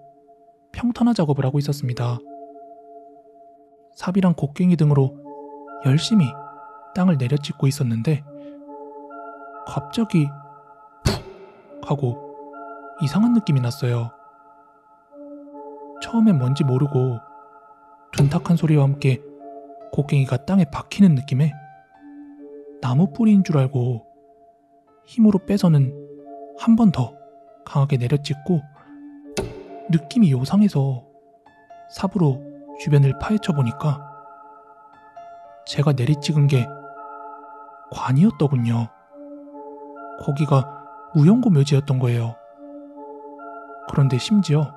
S1: 평탄화 작업을 하고 있었습니다. 삽이랑 곡괭이 등으로 열심히 땅을 내려찍고 있었는데 갑자기 푹 하고 이상한 느낌이 났어요. 처음엔 뭔지 모르고 둔탁한 소리와 함께 곡괭이가 땅에 박히는 느낌에 나무 뿌리인 줄 알고 힘으로 빼서는 한 번 더 강하게 내려찍고 느낌이 요상해서 삽으로 주변을 파헤쳐 보니까 제가 내리찍은 게 관이었더군요. 거기가 무용고 묘지였던 거예요. 그런데 심지어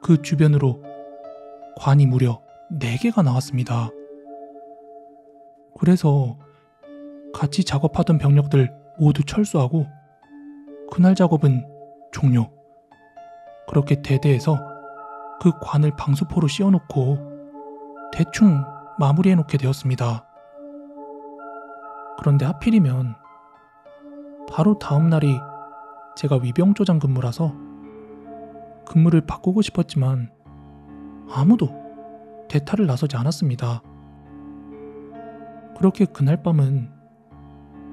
S1: 그 주변으로 관이 무려 4개가 나왔습니다. 그래서 같이 작업하던 병력들 모두 철수하고 그날 작업은 종료. 그렇게 대대해서 그 관을 방수포로 씌워놓고 대충 마무리해놓게 되었습니다. 그런데 하필이면 바로 다음 날이 제가 위병조장 근무라서 근무를 바꾸고 싶었지만 아무도 대타를 나서지 않았습니다. 그렇게 그날 밤은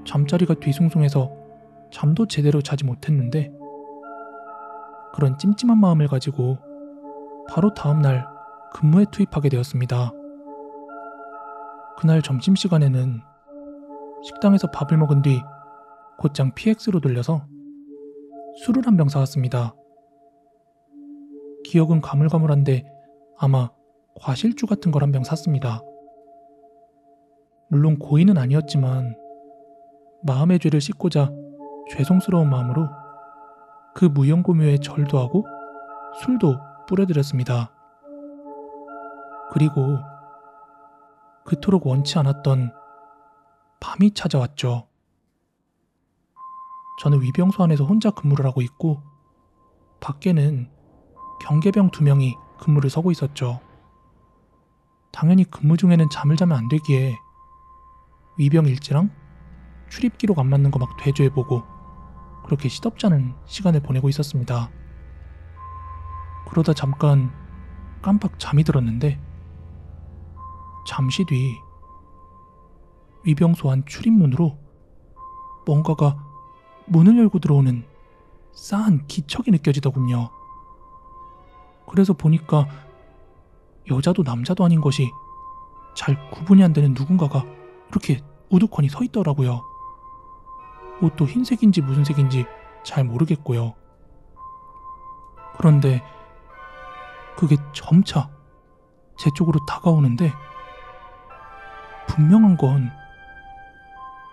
S1: 잠자리가 뒤숭숭해서 잠도 제대로 자지 못했는데 그런 찜찜한 마음을 가지고 바로 다음날 근무에 투입하게 되었습니다. 그날 점심시간에는 식당에서 밥을 먹은 뒤 곧장 PX로 돌려서 술을 한 병 사왔습니다. 기억은 가물가물한데 아마 과실주 같은 걸 한 병 샀습니다. 물론 고의는 아니었지만 마음의 죄를 씻고자 죄송스러운 마음으로 그 무용고묘에 절도 하고 술도 뿌려드렸습니다. 그리고 그토록 원치 않았던 밤이 찾아왔죠. 저는 위병소 안에서 혼자 근무를 하고 있고 밖에는 경계병 2명이 근무를 서고 있었죠. 당연히 근무 중에는 잠을 자면 안 되기에 위병 일지랑 출입 기록 안 맞는 거 막 대조해보고 그렇게 시덥지 않은 시간을 보내고 있었습니다. 그러다 잠깐 깜빡 잠이 들었는데 잠시 뒤 위병소 안 출입문으로 뭔가가 문을 열고 들어오는 싸한 기척이 느껴지더군요. 그래서 보니까 여자도 남자도 아닌 것이 잘 구분이 안 되는 누군가가 이렇게 우두커니 서 있더라고요. 옷도 흰색인지 무슨 색인지 잘 모르겠고요. 그런데 그게 점차 제 쪽으로 다가오는데 분명한 건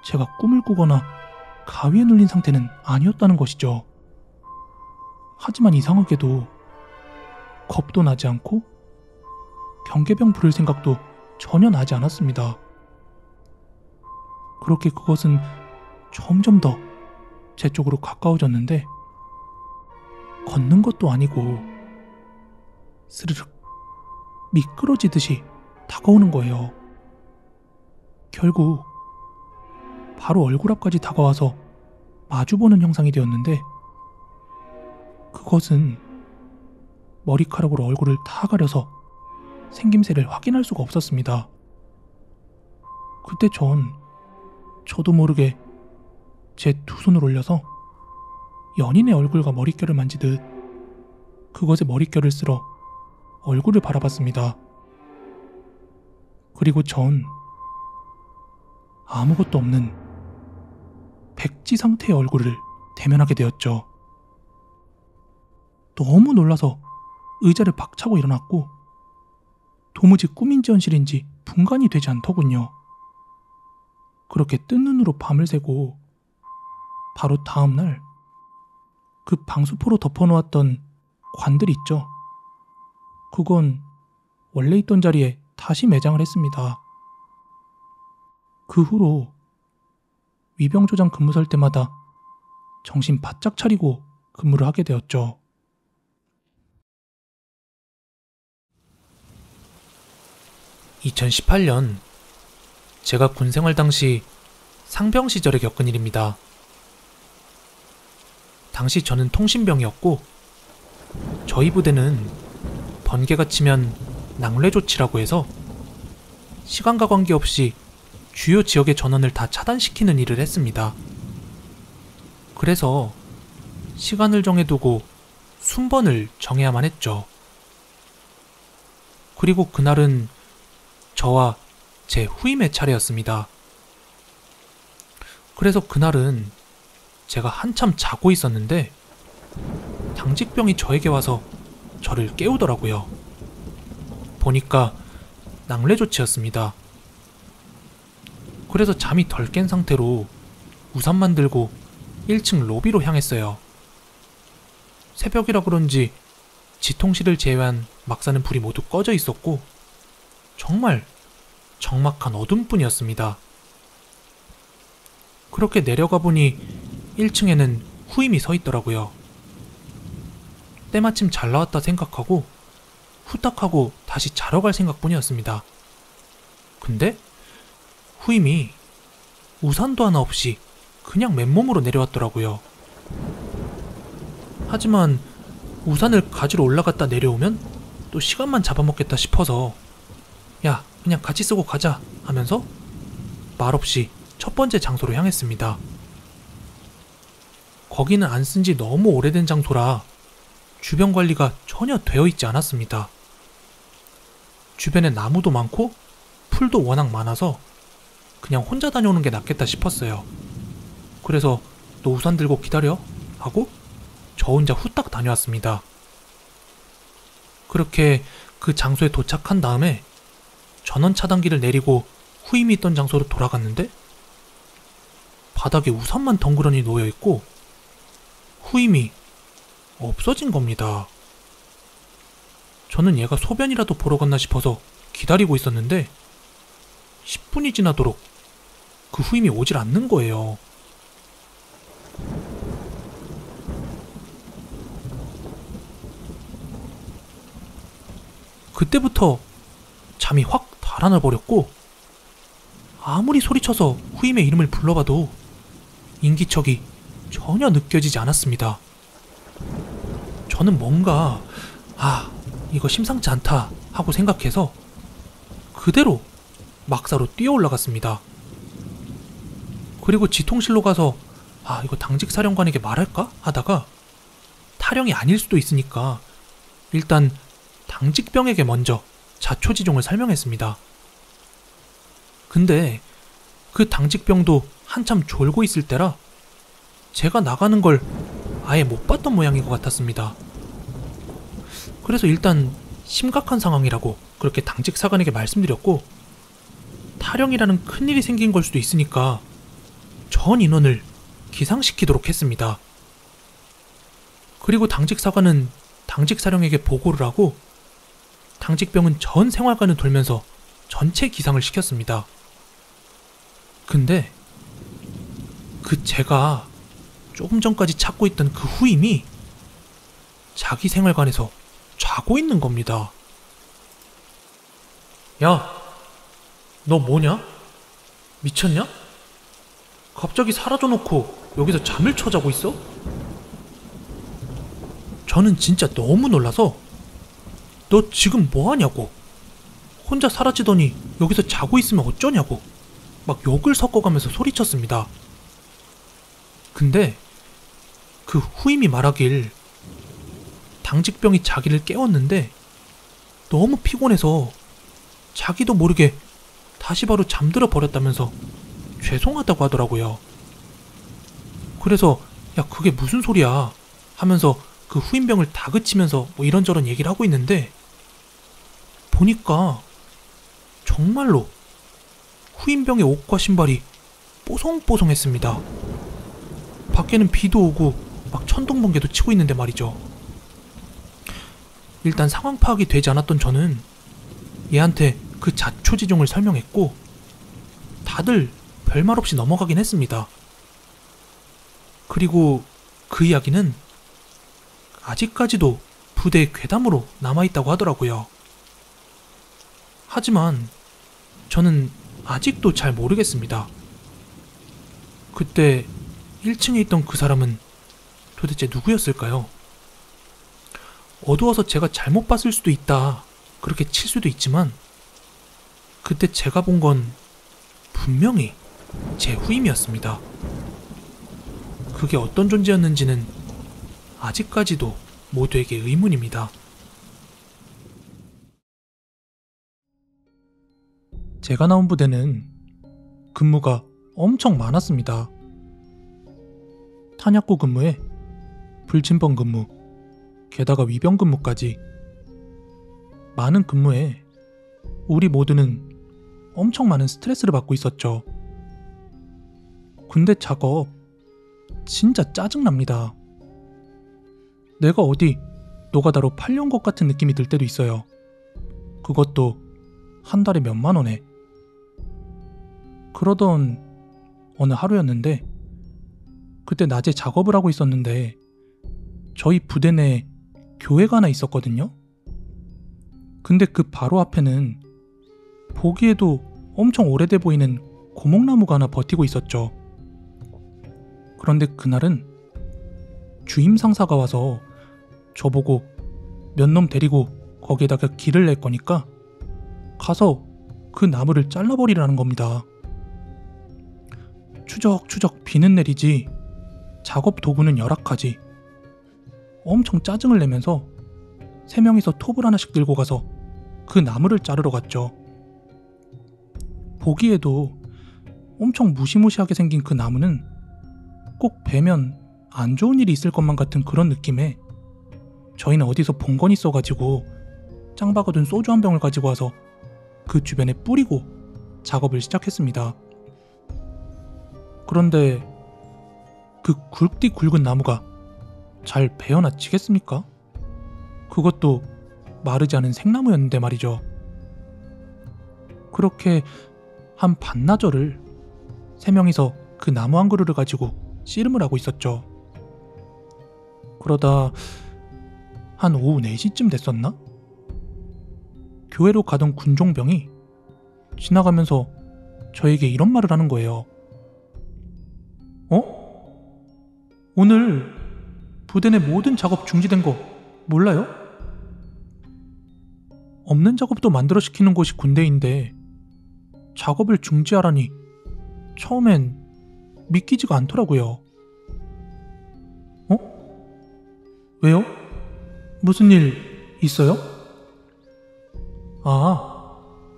S1: 제가 꿈을 꾸거나 가위에 눌린 상태는 아니었다는 것이죠. 하지만 이상하게도 겁도 나지 않고 경계병 부를 생각도 전혀 나지 않았습니다. 그렇게 그것은 점점 더 제 쪽으로 가까워졌는데 걷는 것도 아니고 스르륵 미끄러지듯이 다가오는 거예요. 결국 바로 얼굴 앞까지 다가와서 마주보는 형상이 되었는데 그것은 머리카락으로 얼굴을 다 가려서 생김새를 확인할 수가 없었습니다. 그때 저도 모르게 제 2손을 올려서 연인의 얼굴과 머릿결을 만지듯 그것에 머릿결을 쓸어 얼굴을 바라봤습니다. 그리고 전 아무것도 없는 백지 상태의 얼굴을 대면하게 되었죠. 너무 놀라서 의자를 박차고 일어났고 도무지 꿈인지 현실인지 분간이 되지 않더군요. 그렇게 뜬 눈으로 밤을 새고 바로 다음날 그 방수포로 덮어놓았던 관들 있죠. 그건 원래 있던 자리에 다시 매장을 했습니다. 그 후로 위병조장 근무 설 때마다 정신 바짝 차리고 근무를 하게 되었죠. (2018년) 제가 군생활 당시 상병 시절에 겪은 일입니다. 당시 저는 통신병이었고 저희 부대는 번개가 치면 낙뢰 조치라고 해서 시간과 관계없이 주요 지역의 전원을 다 차단시키는 일을 했습니다. 그래서 시간을 정해두고 순번을 정해야만 했죠. 그리고 그날은 저와 제 후임의 차례였습니다. 그래서 그날은 제가 한참 자고 있었는데 당직병이 저에게 와서 저를 깨우더라고요. 보니까 낙뢰조치였습니다. 그래서 잠이 덜 깬 상태로 우산만 들고 1층 로비로 향했어요. 새벽이라 그런지 지통실을 제외한 막사는 불이 모두 꺼져 있었고 정말 적막한 어둠뿐이었습니다. 그렇게 내려가 보니 1층에는 후임이 서 있더라고요. 때마침 잘 나왔다 생각하고 후딱하고 다시 자러 갈 생각뿐이었습니다. 근데 후임이 우산도 하나 없이 그냥 맨몸으로 내려왔더라고요. 하지만 우산을 가지러 올라갔다 내려오면 또 시간만 잡아먹겠다 싶어서 야, 그냥 같이 쓰고 가자 하면서 말없이 첫 번째 장소로 향했습니다. 거기는 안 쓴 지 너무 오래된 장소라 주변 관리가 전혀 되어 있지 않았습니다. 주변에 나무도 많고 풀도 워낙 많아서 그냥 혼자 다녀오는 게 낫겠다 싶었어요. 그래서 너 우산 들고 기다려 하고 저 혼자 후딱 다녀왔습니다. 그렇게 그 장소에 도착한 다음에 전원 차단기를 내리고 후임이 있던 장소로 돌아갔는데 바닥에 우산만 덩그러니 놓여있고 후임이 없어진 겁니다. 저는 얘가 소변이라도 보러 갔나 싶어서 기다리고 있었는데 10분이 지나도록 그 후임이 오질 않는 거예요. 그때부터 잠이 확 달아나 버렸고 아무리 소리쳐서 후임의 이름을 불러봐도 인기척이 전혀 느껴지지 않았습니다. 저는 뭔가 이거 심상치 않다 하고 생각해서 그대로 막사로 뛰어 올라갔습니다. 그리고 지통실로 가서 이거 당직 사령관에게 말할까 하다가 타령이 아닐 수도 있으니까 일단 당직병에게 먼저 자초지종을 설명했습니다. 근데 그 당직병도 한참 졸고 있을 때라 제가 나가는 걸 아예 못 봤던 모양인 것 같았습니다. 그래서 일단 심각한 상황이라고 그렇게 당직 사관에게 말씀드렸고 타령이라는 큰일이 생긴 걸 수도 있으니까 전 인원을 기상시키도록 했습니다. 그리고 당직 사관은 당직 사령에게 보고를 하고 당직병은 전 생활관을 돌면서 전체 기상을 시켰습니다. 근데 제가 조금 전까지 찾고 있던 그 후임이 자기 생활관에서 자고 있는 겁니다. 야, 너 뭐냐? 미쳤냐? 갑자기 사라져놓고 여기서 잠을 쳐자고 있어? 저는 진짜 너무 놀라서 너 지금 뭐하냐고, 혼자 사라지더니 여기서 자고 있으면 어쩌냐고 막 욕을 섞어가면서 소리쳤습니다. 근데 그 후임이 말하길 당직병이 자기를 깨웠는데 너무 피곤해서 자기도 모르게 다시 바로 잠들어 버렸다면서 죄송하다고 하더라고요. 그래서 야, 그게 무슨 소리야 하면서 그 후임병을 다그치면서 뭐 이런저런 얘기를 하고 있는데 보니까 정말로 후임병의 옷과 신발이 뽀송뽀송했습니다. 밖에는 비도 오고 막 천둥번개도 치고 있는데 말이죠. 일단 상황 파악이 되지 않았던 저는 얘한테 그 자초지종을 설명했고 다들 별말 없이 넘어가긴 했습니다. 그리고 그 이야기는 아직까지도 부대의 괴담으로 남아있다고 하더라고요. 하지만 저는 아직도 잘 모르겠습니다. 그때 1층에 있던 그 사람은 도대체 누구였을까요? 어두워서 제가 잘못 봤을 수도 있다, 그렇게 칠 수도 있지만 그때 제가 본 건 분명히 제 후임이었습니다. 그게 어떤 존재였는지는 아직까지도 모두에게 의문입니다. 제가 나온 부대는 근무가 엄청 많았습니다. 탄약고 근무에 불침번 근무, 게다가 위병 근무까지 많은 근무에 우리 모두는 엄청 많은 스트레스를 받고 있었죠. 근데 작업 진짜 짜증납니다. 내가 어디 노가다로 팔려온 것 같은 느낌이 들 때도 있어요. 그것도 한 달에 몇만 원에. 그러던 어느 하루였는데 그때 낮에 작업을 하고 있었는데 저희 부대 내에 교회가 하나 있었거든요. 근데 그 바로 앞에는 보기에도 엄청 오래돼 보이는 고목나무가 하나 버티고 있었죠. 그런데 그날은 주임 상사가 와서 저보고 몇 놈 데리고 거기에다가 길을 낼 거니까 가서 그 나무를 잘라버리라는 겁니다. 추적추적 비는 내리지 작업 도구는 열악하지. 엄청 짜증을 내면서 3명이서 톱을 하나씩 들고 가서 그 나무를 자르러 갔죠. 보기에도 엄청 무시무시하게 생긴 그 나무는 꼭 베면 안 좋은 일이 있을 것만 같은 그런 느낌에 저희는 어디서 본 건 있어가지고 짱박아둔 소주 한 병을 가지고 와서 그 주변에 뿌리고 작업을 시작했습니다. 그런데 그 굵디 굵은 나무가 잘 베어나 치겠습니까? 그것도 마르지 않은 생나무였는데 말이죠. 그렇게 한 반나절을 3명이서 그 나무 한 그루를 가지고 씨름을 하고 있었죠. 그러다 한 오후 4시쯤 됐었나? 교회로 가던 군종병이 지나가면서 저에게 이런 말을 하는 거예요. 오늘 부대 내 모든 작업 중지된 거 몰라요? 없는 작업도 만들어 시키는 곳이 군대인데 작업을 중지하라니 처음엔 믿기지가 않더라고요. 왜요? 무슨 일 있어요?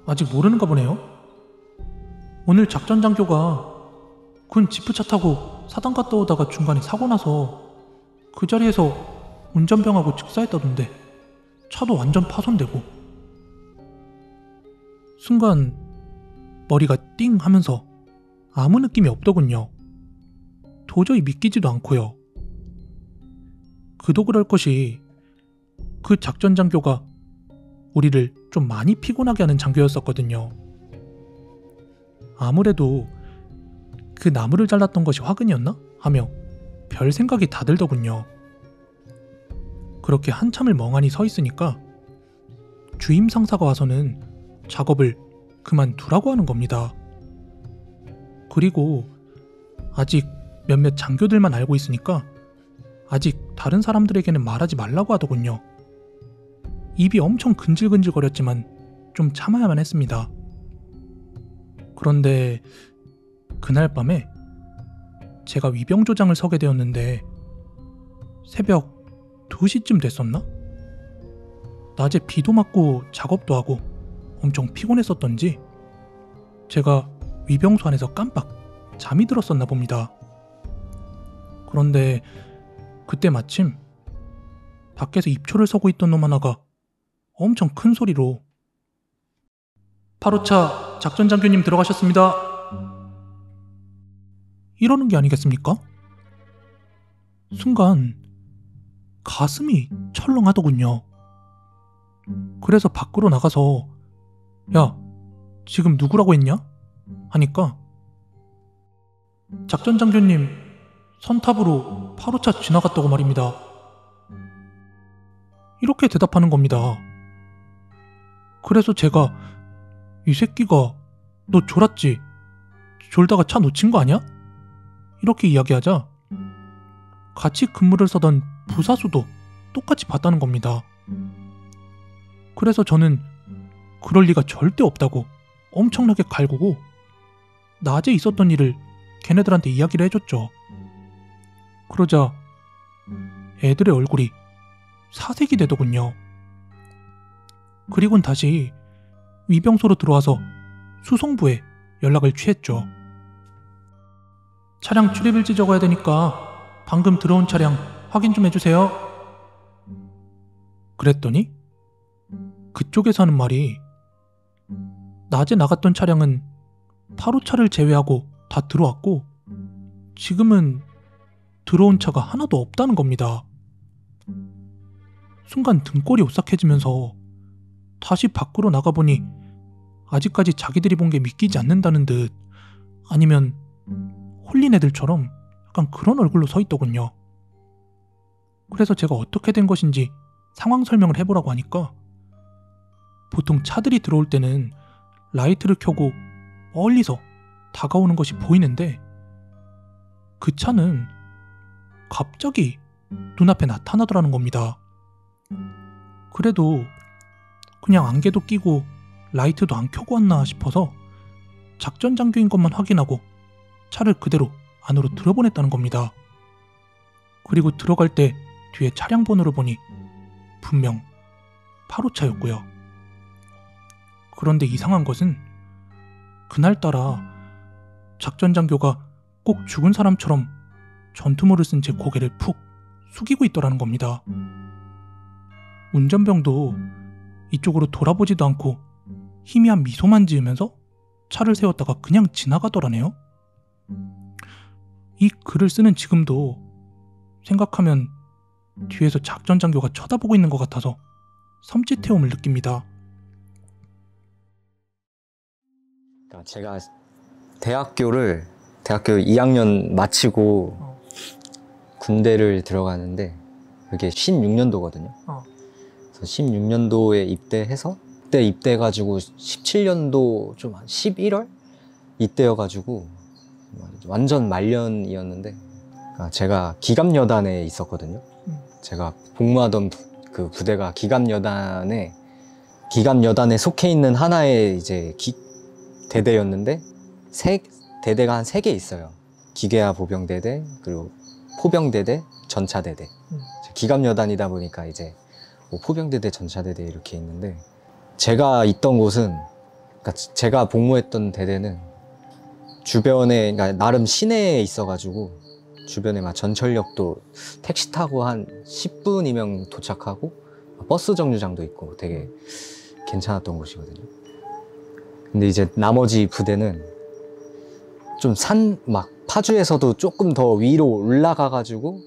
S1: 아직 모르는가 보네요. 오늘 작전 장교가 군 지프차 타고 사당 갔다 오다가 중간에 사고 나서 그 자리에서 운전병하고 직사했다던데 차도 완전 파손되고. 순간 머리가 띵 하면서 아무 느낌이 없더군요. 도저히 믿기지도 않고요. 그도 그럴 것이 그 작전 장교가 우리를 좀 많이 피곤하게 하는 장교였었거든요. 아무래도 그 나무를 잘랐던 것이 화근이었나? 하며 별 생각이 다 들더군요. 그렇게 한참을 멍하니 서 있으니까 주임 상사가 와서는 작업을 그만두라고 하는 겁니다. 그리고 아직 몇몇 장교들만 알고 있으니까 아직 다른 사람들에게는 말하지 말라고 하더군요. 입이 엄청 근질근질거렸지만 좀 참아야만 했습니다. 그런데 그날 밤에 제가 위병조장을 서게 되었는데 새벽 2시쯤 됐었나? 낮에 비도 맞고 작업도 하고 엄청 피곤했었던지 제가 위병소 안에서 깜빡 잠이 들었었나 봅니다. 그런데 그때 마침 밖에서 입초를 서고 있던 놈 하나가 엄청 큰 소리로 8호차 작전 장교님 들어가셨습니다. 이러는 게 아니겠습니까? 순간 가슴이 철렁하더군요. 그래서 밖으로 나가서 야, 지금 누구라고 했냐? 하니까 작전 장교님 선탑으로 8호차 지나갔다고 말입니다. 이렇게 대답하는 겁니다. 그래서 제가 이 새끼가 너 졸았지? 졸다가 차 놓친 거 아니야? 이렇게 이야기하자 같이 근무를 서던 부사수도 똑같이 봤다는 겁니다. 그래서 저는 그럴 리가 절대 없다고 엄청나게 갈구고 낮에 있었던 일을 걔네들한테 이야기를 해줬죠. 그러자 애들의 얼굴이 사색이 되더군요. 그리곤 다시 위병소로 들어와서 수송부에 연락을 취했죠. 차량 출입일지 적어야 되니까 방금 들어온 차량 확인 좀 해주세요. 그랬더니 그쪽에서 하는 말이 낮에 나갔던 차량은 8호차를 제외하고 다 들어왔고 지금은 들어온 차가 하나도 없다는 겁니다. 순간 등골이 오싹해지면서 다시 밖으로 나가보니 아직까지 자기들이 본 게 믿기지 않는다는 듯 아니면 홀린 애들처럼 약간 그런 얼굴로 서 있더군요. 그래서 제가 어떻게 된 것인지 상황 설명을 해보라고 하니까 보통 차들이 들어올 때는 라이트를 켜고 멀리서 다가오는 것이 보이는데 그 차는 갑자기 눈앞에 나타나더라는 겁니다. 그래도 그냥 안개도 끼고 라이트도 안 켜고 왔나 싶어서 작전 장교인 것만 확인하고 차를 그대로 안으로 들어보냈다는 겁니다. 그리고 들어갈 때 뒤에 차량 번호를 보니 분명 8호차였고요. 그런데 이상한 것은 그날따라 작전 장교가 꼭 죽은 사람처럼 전투모를 쓴 제 고개를 푹 숙이고 있더라는 겁니다. 운전병도 이쪽으로 돌아보지도 않고 희미한 미소만 지으면서 차를 세웠다가 그냥 지나가더라네요. 이 글을 쓰는 지금도 생각하면 뒤에서 작전 장교가 쳐다보고 있는 것 같아서 섬찟해움을 느낍니다.
S4: 제가 대학교 2학년 마치고 군대를 들어가는데 그게 16년도거든요. 그래서 16년도에 입대해서 그때 입대해가지고 17년도 좀 한 11월 이때여가지고 완전 말년이었는데 제가 기갑여단에 있었거든요. 제가 복무하던 그 부대가 기갑여단에 속해 있는 하나의 이제 대대였는데 대대가 한 3개 있어요. 기계화 보병대대, 그리고 포병대대, 전차대대. 기갑여단이다 보니까 이제 뭐 포병대대, 전차대대 이렇게 있는데 제가 있던 곳은 그러니까 제가 복무했던 대대는 주변에 그러니까 나름 시내에 있어가지고 주변에 막 전철역도 택시 타고 한 10분이면 도착하고 버스 정류장도 있고 되게 괜찮았던 곳이거든요. 근데 이제 나머지 부대는 좀 막 파주에서도 조금 더 위로 올라가가지고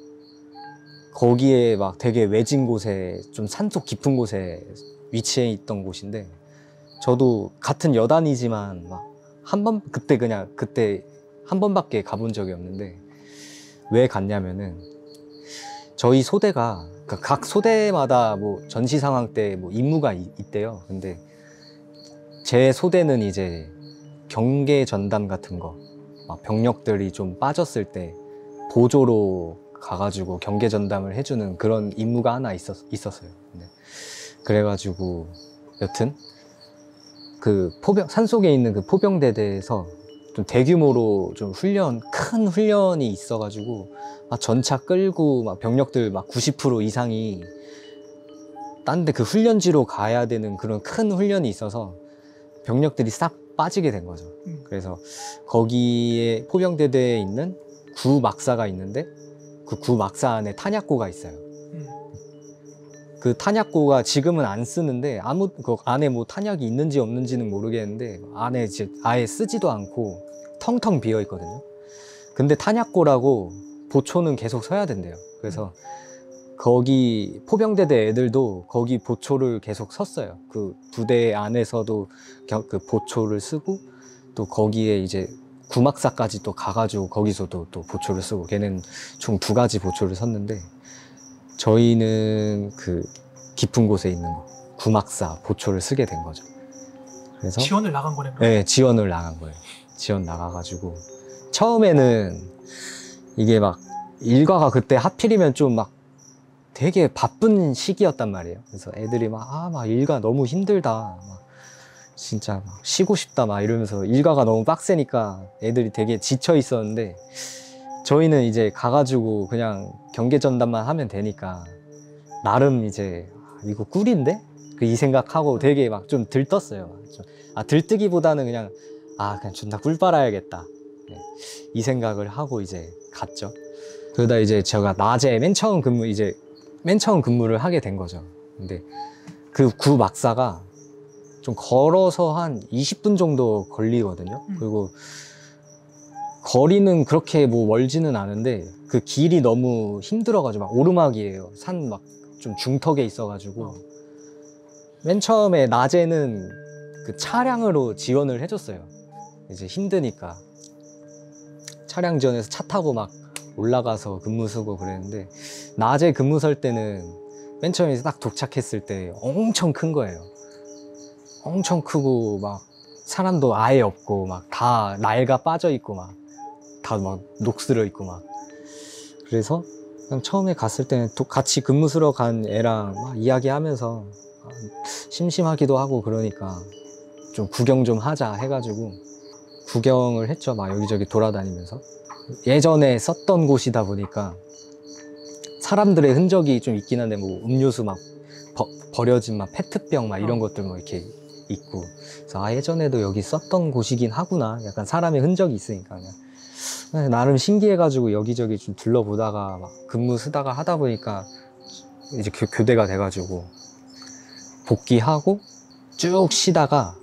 S4: 거기에 막 되게 외진 곳에 좀 산속 깊은 곳에 위치해 있던 곳인데 저도 같은 여단이지만 막 그때 한 번밖에 가본 적이 없는데 왜 갔냐면은 저희 소대가 각 소대마다 뭐 전시 상황 때 뭐 임무가 있대요. 근데 제 소대는 이제 경계 전담 같은 거, 막 병력들이 좀 빠졌을 때 보조로 가가지고 경계 전담을 해주는 그런 임무가 하나 있었어요. 네. 그래가지고 여튼 그 산속에 있는 그 포병대대에서 좀 대규모로 좀 큰 훈련이 있어가지고 막 전차 끌고 막 병력들 막 90% 이상이 딴 데 그 훈련지로 가야 되는 그런 큰 훈련이 있어서 병력들이 싹 빠지게 된 거죠. 그래서 거기에 포병대대에 있는 구막사가 있는데 그 구막사 안에 탄약고가 있어요. 그 탄약고가 지금은 안 쓰는데 그 안에 뭐 탄약이 있는지 없는지는 모르겠는데 안에 이제 아예 쓰지도 않고 텅텅 비어 있거든요. 근데 탄약고라고 보초는 계속 서야 된대요. 그래서 거기 포병대대 애들도 거기 보초를 계속 섰어요. 그 부대 안에서도 그 보초를 쓰고 또 거기에 이제 구막사까지 또 가가지고 거기서도 또 보초를 쓰고 걔는 총 2가지 보초를 섰는데 저희는 그 깊은 곳에 있는 거 구막사 보초를 쓰게 된 거죠. 그래서
S1: 지원을 나간 거네요.
S4: 네, 지원을 나간 거예요. 지원 나가가지고 처음에는 이게 막 일과가 그때 하필이면 좀 막 되게 바쁜 시기였단 말이에요. 그래서 애들이 막 일과 너무 힘들다, 막 진짜 막 쉬고 싶다 막 이러면서 일과가 너무 빡세니까 애들이 되게 지쳐 있었는데 저희는 이제 가가지고 그냥 경계 전담만 하면 되니까 나름 이제 이거 꿀인데? 이 생각하고 되게 막 좀 들떴어요. 들뜨기보다는 그냥 존나 꿀 빨아야겠다, 네, 이 생각을 하고 이제 갔죠. 그러다 이제 제가 낮에 맨 처음 근무를 하게 된 거죠. 근데 그 구 막사가 좀 걸어서 한 20분 정도 걸리거든요. 그리고 거리는 그렇게 뭐 멀지는 않은데 그 길이 너무 힘들어가지고 막 오르막이에요. 산 막 좀 중턱에 있어가지고 맨 처음에 낮에는 그 차량으로 지원을 해줬어요. 이제 힘드니까 차량 지원해서 차 타고 막 올라가서 근무 서고 그랬는데 낮에 근무 설 때는 맨 처음에 딱 도착했을 때 엄청 큰 거예요. 엄청 크고 막 사람도 아예 없고 막 다 낡아 빠져 있고 막 다 막 녹슬어 있고 막 그래서 그냥 처음에 갔을 때는 또 같이 근무 서러 간 애랑 막 이야기하면서 심심하기도 하고 그러니까 좀 구경 좀 하자 해가지고 구경을 했죠. 막 여기저기 돌아다니면서 예전에 썼던 곳이다 보니까 사람들의 흔적이 좀 있긴 한데 뭐 음료수 막 버려진 막 페트병 막 이런 것들 뭐 이렇게 있고 그래서 아 예전에도 여기 썼던 곳이긴 하구나 약간 사람의 흔적이 있으니까 그냥 나름 신기해가지고 여기저기 좀 둘러보다가 막 근무 쓰다가 하다 보니까 이제 교대가 돼가지고 복귀하고 쭉 쉬다가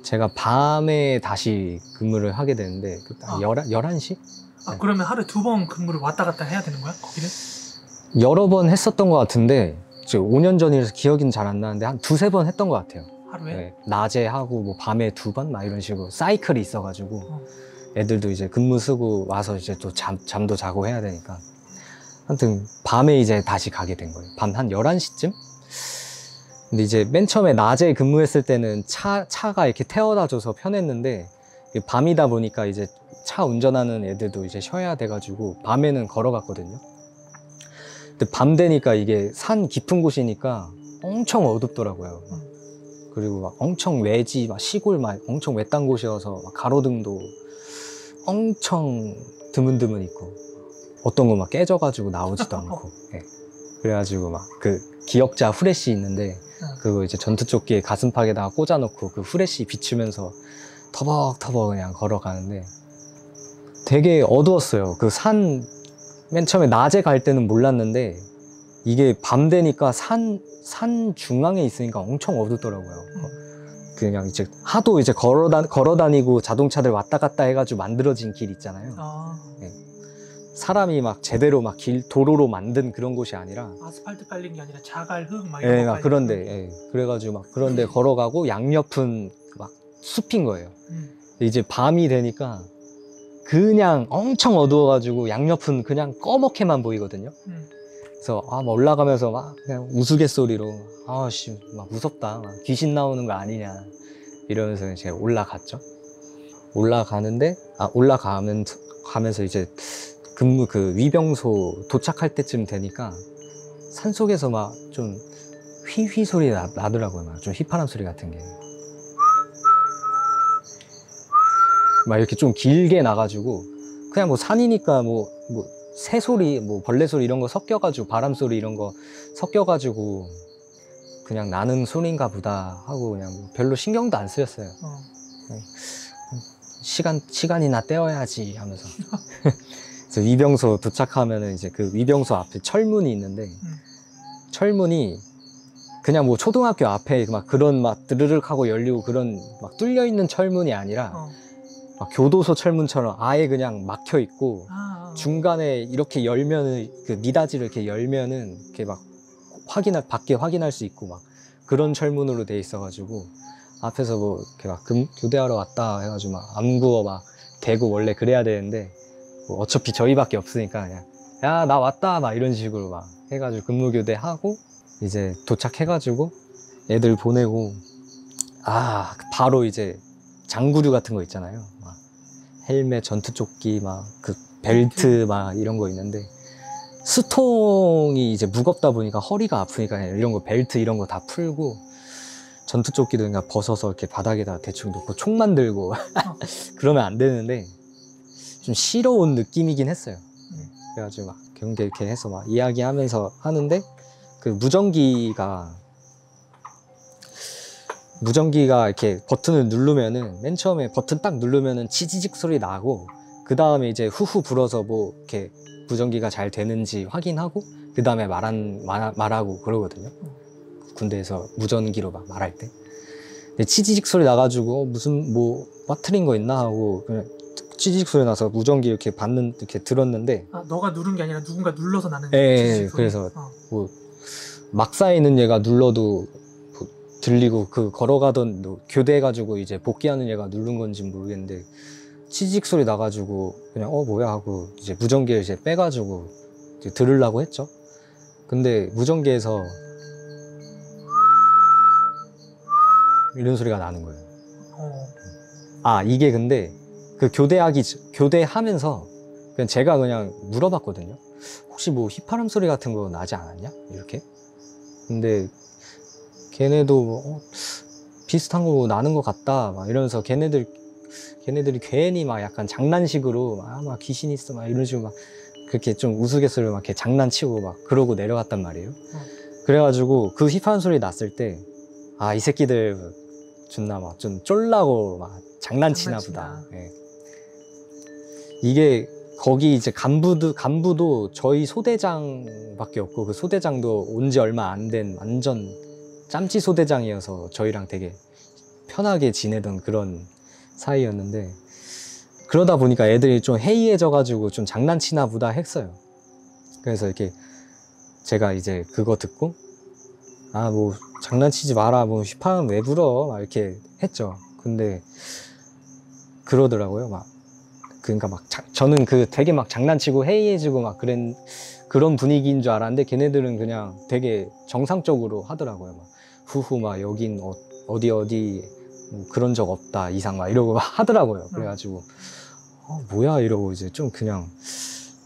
S4: 제가 밤에 다시 근무를 하게 되는데 11시?
S1: 아, 그러면 하루에 2번 근무를 왔다 갔다 해야 되는 거야? 거기를?
S4: 여러 번 했었던 것 같은데 5년 전이라서 기억은 잘 안 나는데 한 2-3번 했던 것 같아요.
S1: 하루에?
S4: 네, 낮에 하고 뭐 밤에 2번 막 이런 식으로 사이클이 있어가지고 애들도 이제 근무 쓰고 와서 이제 또 잠도 자고 해야 되니까 하여튼 밤에 이제 다시 가게 된 거예요. 밤 한 11시쯤? 근데 이제 맨 처음에 낮에 근무했을 때는 차가 이렇게 태워다 줘서 편했는데 밤이다 보니까 이제 차 운전하는 애들도 이제 쉬어야 돼가지고 밤에는 걸어갔거든요. 근데 밤 되니까 이게 산 깊은 곳이니까 엄청 어둡더라고요. 그리고 막 엄청 외지, 막 시골 막 엄청 외딴 곳이어서 막 가로등도 엄청 드문드문 있고 어떤 거 막 깨져가지고 나오지도 않고 예. 그래가지고 막 그 기억자 후레쉬 있는데 그거 이제 전투조끼에 가슴팍에다가 꽂아놓고 그 후레쉬 비추면서 터벅터벅 그냥 걸어가는데 되게 어두웠어요. 그 산 맨 처음에 낮에 갈 때는 몰랐는데 이게 밤 되니까 산 중앙에 있으니까 엄청 어둡더라고요. 그냥 이제 하도 이제 걸어 다니고 자동차들 왔다 갔다 해가지고 만들어진 길 있잖아요. 네. 사람이 막 제대로 막 도로로 만든 그런 곳이 아니라
S1: 아스팔트 깔린 게 아니라 자갈 흙 막
S4: 예,
S1: 이런 거
S4: 막 그런데 예. 그래가지고 막 그런데 걸어가고 양옆은 막 숲인 거예요. 이제 밤이 되니까 그냥 엄청 어두워가지고 양옆은 그냥 꺼멓게만 보이거든요. 그래서 막 올라가면서 막 그냥 우스갯소리로 아씨 막 무섭다 막 귀신 나오는 거 아니냐 이러면서 제가 올라갔죠. 올라가면서 이제 근무 그 위병소 도착할 때쯤 되니까 산속에서 막 좀 휘휘 소리 나더라고요. 막 좀 휘파람 소리 같은 게 막 이렇게 좀 길게 나가지고 그냥 뭐 산이니까 뭐 새소리, 뭐 벌레 소리 이런 거 섞여가지고 바람 소리 이런 거 섞여가지고 그냥 나는 소리인가 보다 하고 그냥 별로 신경도 안 쓰였어요. 시간이나 때워야지 하면서. 그래서 위병소 도착하면은 이제 그 위병소 앞에 철문이 있는데 철문이 그냥 뭐 초등학교 앞에 막 그런 막 드르륵 하고 열리고 그런 막 뚫려 있는 철문이 아니라 막 교도소 철문처럼 아예 그냥 막혀 있고 중간에 이렇게 열면은 그 미닫이를 이렇게 열면은 이렇게 막 밖에 확인할 수 있고 막 그런 철문으로 돼 있어가지고 앞에서 뭐 이렇게 막 교대하러 왔다 해가지고 막 암구어 막 대고 원래 그래야 되는데 뭐 어차피 저희밖에 없으니까 그냥 야 나 왔다 막 이런 식으로 막 해가지고 근무 교대하고 이제 도착해가지고 애들 보내고 바로 이제 장구류 같은 거 있잖아요. 막 헬멧, 전투조끼, 막 그 벨트 막 이런 거 있는데 수통이 이제 무겁다 보니까 허리가 아프니까 그냥 이런 거 벨트 이런 거 다 풀고 전투조끼도 그냥 벗어서 이렇게 바닥에다 대충 놓고 총 만들고 그러면 안 되는데 좀 쉬러 온 느낌이긴 했어요. 그래가지고 막 경계 이렇게 해서 막 이야기하면서 하는데 그 무전기가 이렇게 버튼을 누르면은 맨 처음에 버튼 딱 누르면은 치지직 소리 나고 그 다음에 이제 후후 불어서 뭐 이렇게 무전기가 잘 되는지 확인하고 그 다음에 말하고 그러거든요. 군대에서 무전기로 막 말할 때. 근데 치지직 소리 나가지고 무슨 뭐 빠트린 거 있나 하고 그냥 치지직 소리 나서 무전기 이렇게 이렇게 들었는데.
S1: 아, 너가 누른 게 아니라 누군가 눌러서 나는.
S4: 예, 그래서 뭐 막 쌓이는 얘가 눌러도 뭐 들리고 그 걸어가던 뭐 교대해가지고 이제 복귀하는 얘가 누른 건지 모르겠는데 치지직 소리 나가지고 그냥 뭐야 하고 이제 무전기를 이제 빼가지고 이제 들으려고 했죠. 근데 무전기에서 이런 소리가 나는 거예요. 아, 이게 근데 그 교대하면서 그냥 제가 그냥 물어봤거든요. 혹시 뭐 휘파람 소리 같은 거 나지 않았냐? 이렇게. 근데 걔네도 비슷한 거 나는 것 같다 막 이러면서 걔네들이 괜히 막 약간 장난식으로 막 귀신 있어 막 이런 식으로 막 그렇게 좀 우스갯소리로 막 이렇게 장난치고 막 그러고 내려갔단 말이에요. 그래가지고 그 휘파람 소리 났을 때 아, 이 새끼들 존나 막 좀 쫄라고 막 장난치나 보다. 예. 이게 거기 이제 간부도 저희 소대장밖에 없고 그 소대장도 온 지 얼마 안 된 완전 짬찌 소대장이어서 저희랑 되게 편하게 지내던 그런 사이였는데 그러다 보니까 애들이 좀 해이해져 가지고 좀 장난치나 보다 했어요. 그래서 이렇게 제가 이제 그거 듣고 아, 뭐 장난치지 마라, 뭐 휘파람 왜 불어 막 이렇게 했죠. 근데 그러더라고요. 막 그러니까 막 저는 그 되게 막 장난치고 해이해지고 막 그런 분위기인 줄 알았는데 걔네들은 그냥 되게 정상적으로 하더라고요. 막 후후 막 여긴 어디 뭐 그런 적 없다 이상 막 이러고 막 하더라고요. 그래가지고 뭐야 이러고 이제 좀 그냥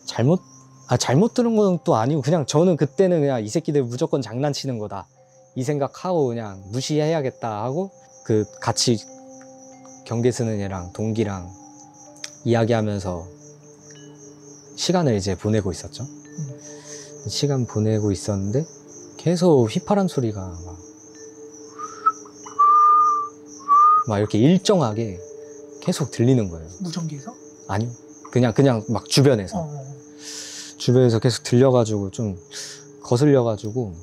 S4: 잘못 들은 건 또 아니고 그냥 저는 그때는 그냥 이 새끼들 무조건 장난치는 거다 이 생각하고 그냥 무시해야겠다 하고 그 같이 경계 쓰는 애랑 동기랑 이야기하면서 시간을 이제 보내고 있었죠. 시간 보내고 있었는데 계속 휘파람 소리가 막 이렇게 일정하게 계속 들리는 거예요.
S1: 무전기에서?
S4: 아니요. 그냥 막 주변에서. 주변에서 계속 들려가지고 좀 거슬려가지고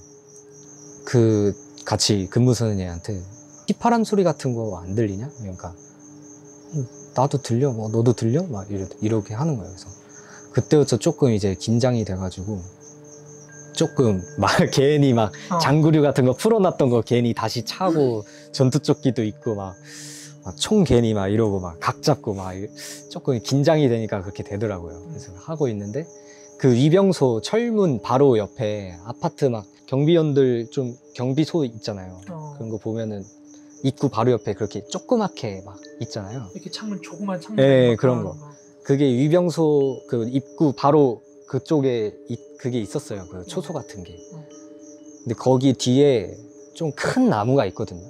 S4: 그 같이 근무 서는 애한테 휘파람 소리 같은 거 안 들리냐? 그러니까 나도 들려, 뭐 너도 들려? 막 이렇게 하는 거예요. 그래서 그때부터 조금 이제 긴장이 돼가지고 조금 막 괜히 막 장구류 같은 거 풀어놨던 거 괜히 다시 차고 전투조끼도 있고 막 총 괜히 막 이러고 막 각 잡고 막 조금 긴장이 되니까 그렇게 되더라고요. 그래서 하고 있는데 그 위병소 철문 바로 옆에 아파트 막 경비원들 좀 경비소 있잖아요. 그런 거 보면은 입구 바로 옆에 그렇게 조그맣게 막 있잖아요.
S1: 이렇게 창문 조그만 창문.
S4: 네, 그런 거. 그게 위병소 그 입구 바로 그쪽에 그게 있었어요. 그 초소 같은 게. 근데 거기 뒤에 좀 큰 나무가 있거든요.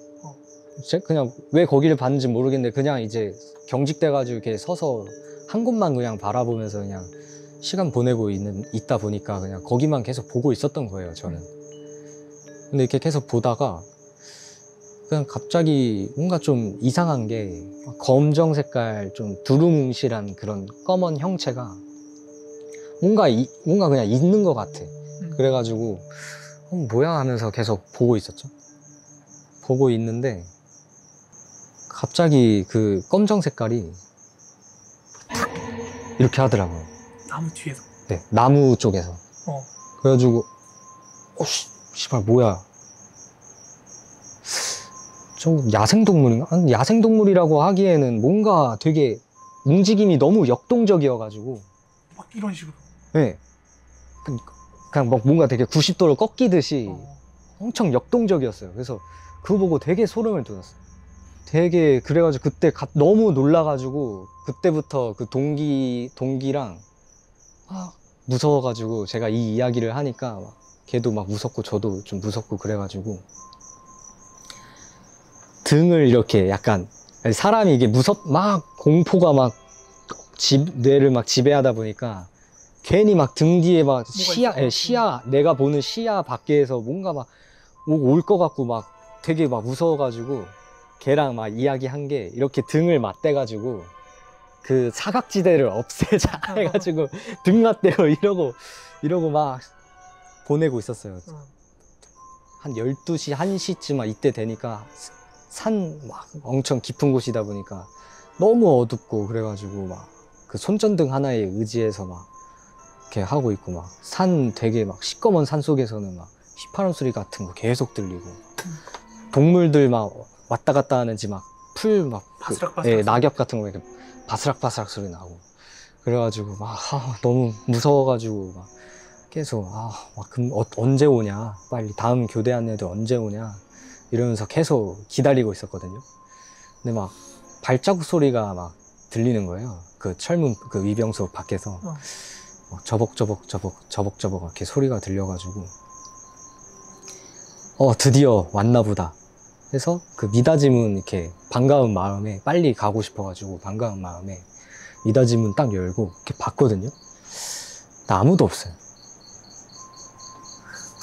S4: 제가 그냥 왜 거기를 봤는지 모르겠는데 그냥 이제 경직돼가지고 이렇게 서서 한 곳만 그냥 바라보면서 그냥 시간 보내고 있다 보니까 그냥 거기만 계속 보고 있었던 거예요, 저는. 근데 이렇게 계속 보다가 그냥 갑자기 뭔가 좀 이상한 게 검정 색깔 좀 두루뭉실한 그런 검은 형체가 뭔가 그냥 있는 것 같아. 그래가지고 뭐야 하면서 계속 보고 있었죠. 보고 있는데 갑자기 그 검정 색깔이 탁 이렇게 하더라고요.
S1: 나무 뒤에서.
S4: 네, 나무 쪽에서. 그래가지고 씨발 뭐야. 좀 야생동물인가? 아니, 야생동물이라고 하기에는 뭔가 되게 움직임이 너무 역동적이어가지고
S1: 막 이런 식으로.
S4: 네. 그냥 막 뭔가 되게 90도로 꺾이듯이 엄청 역동적이었어요. 그래서 그거 보고 되게 소름을 돋았어요. 되게 그래가지고 그때 너무 놀라가지고 그때부터 그 동기랑 무서워가지고 제가 이 이야기를 하니까 걔도 막 무섭고 저도 좀 무섭고 그래가지고 등을 이렇게 약간 사람이 이게 막 공포가 막 뇌를 막 지배하다 보니까 괜히 막 등 뒤에 막 시야 내가 보는 시야 밖에서 뭔가 막 올 것 같고 막 되게 막 무서워가지고 걔랑 막 이야기한 게 이렇게 등을 맞대가지고 그 사각지대를 없애자 해가지고 등lat대요 이러고 막 보내고 있었어요. 한 12시, 1시쯤 막 이때 되니까 산 막 엄청 깊은 곳이다 보니까 너무 어둡고 그래가지고 막 그 손전등 하나에 의지해서 막 이렇게 하고 있고 막 산 되게 막 시꺼먼 산 속에서는 막 휘파람 소리 같은 거 계속 들리고 동물들 막 왔다 갔다 하는지 막 풀 막
S1: 바스락바스락
S4: 낙엽 같은 거 이렇게 바스락바스락 소리 나고 그래가지고 막 너무 무서워가지고 막 계속 언제 오냐 빨리 다음 교대한 애들 언제 오냐 이러면서 계속 기다리고 있었거든요. 근데 막 발자국 소리가 막 들리는 거예요. 그 철문 그 위병소 밖에서 막 저벅저벅 이렇게 소리가 들려가지고 드디어 왔나 보다 해서 그 미닫이문 이렇게 반가운 마음에 빨리 가고 싶어가지고 반가운 마음에 미닫이문 딱 열고 이렇게 봤거든요. 근데 아무도 없어요.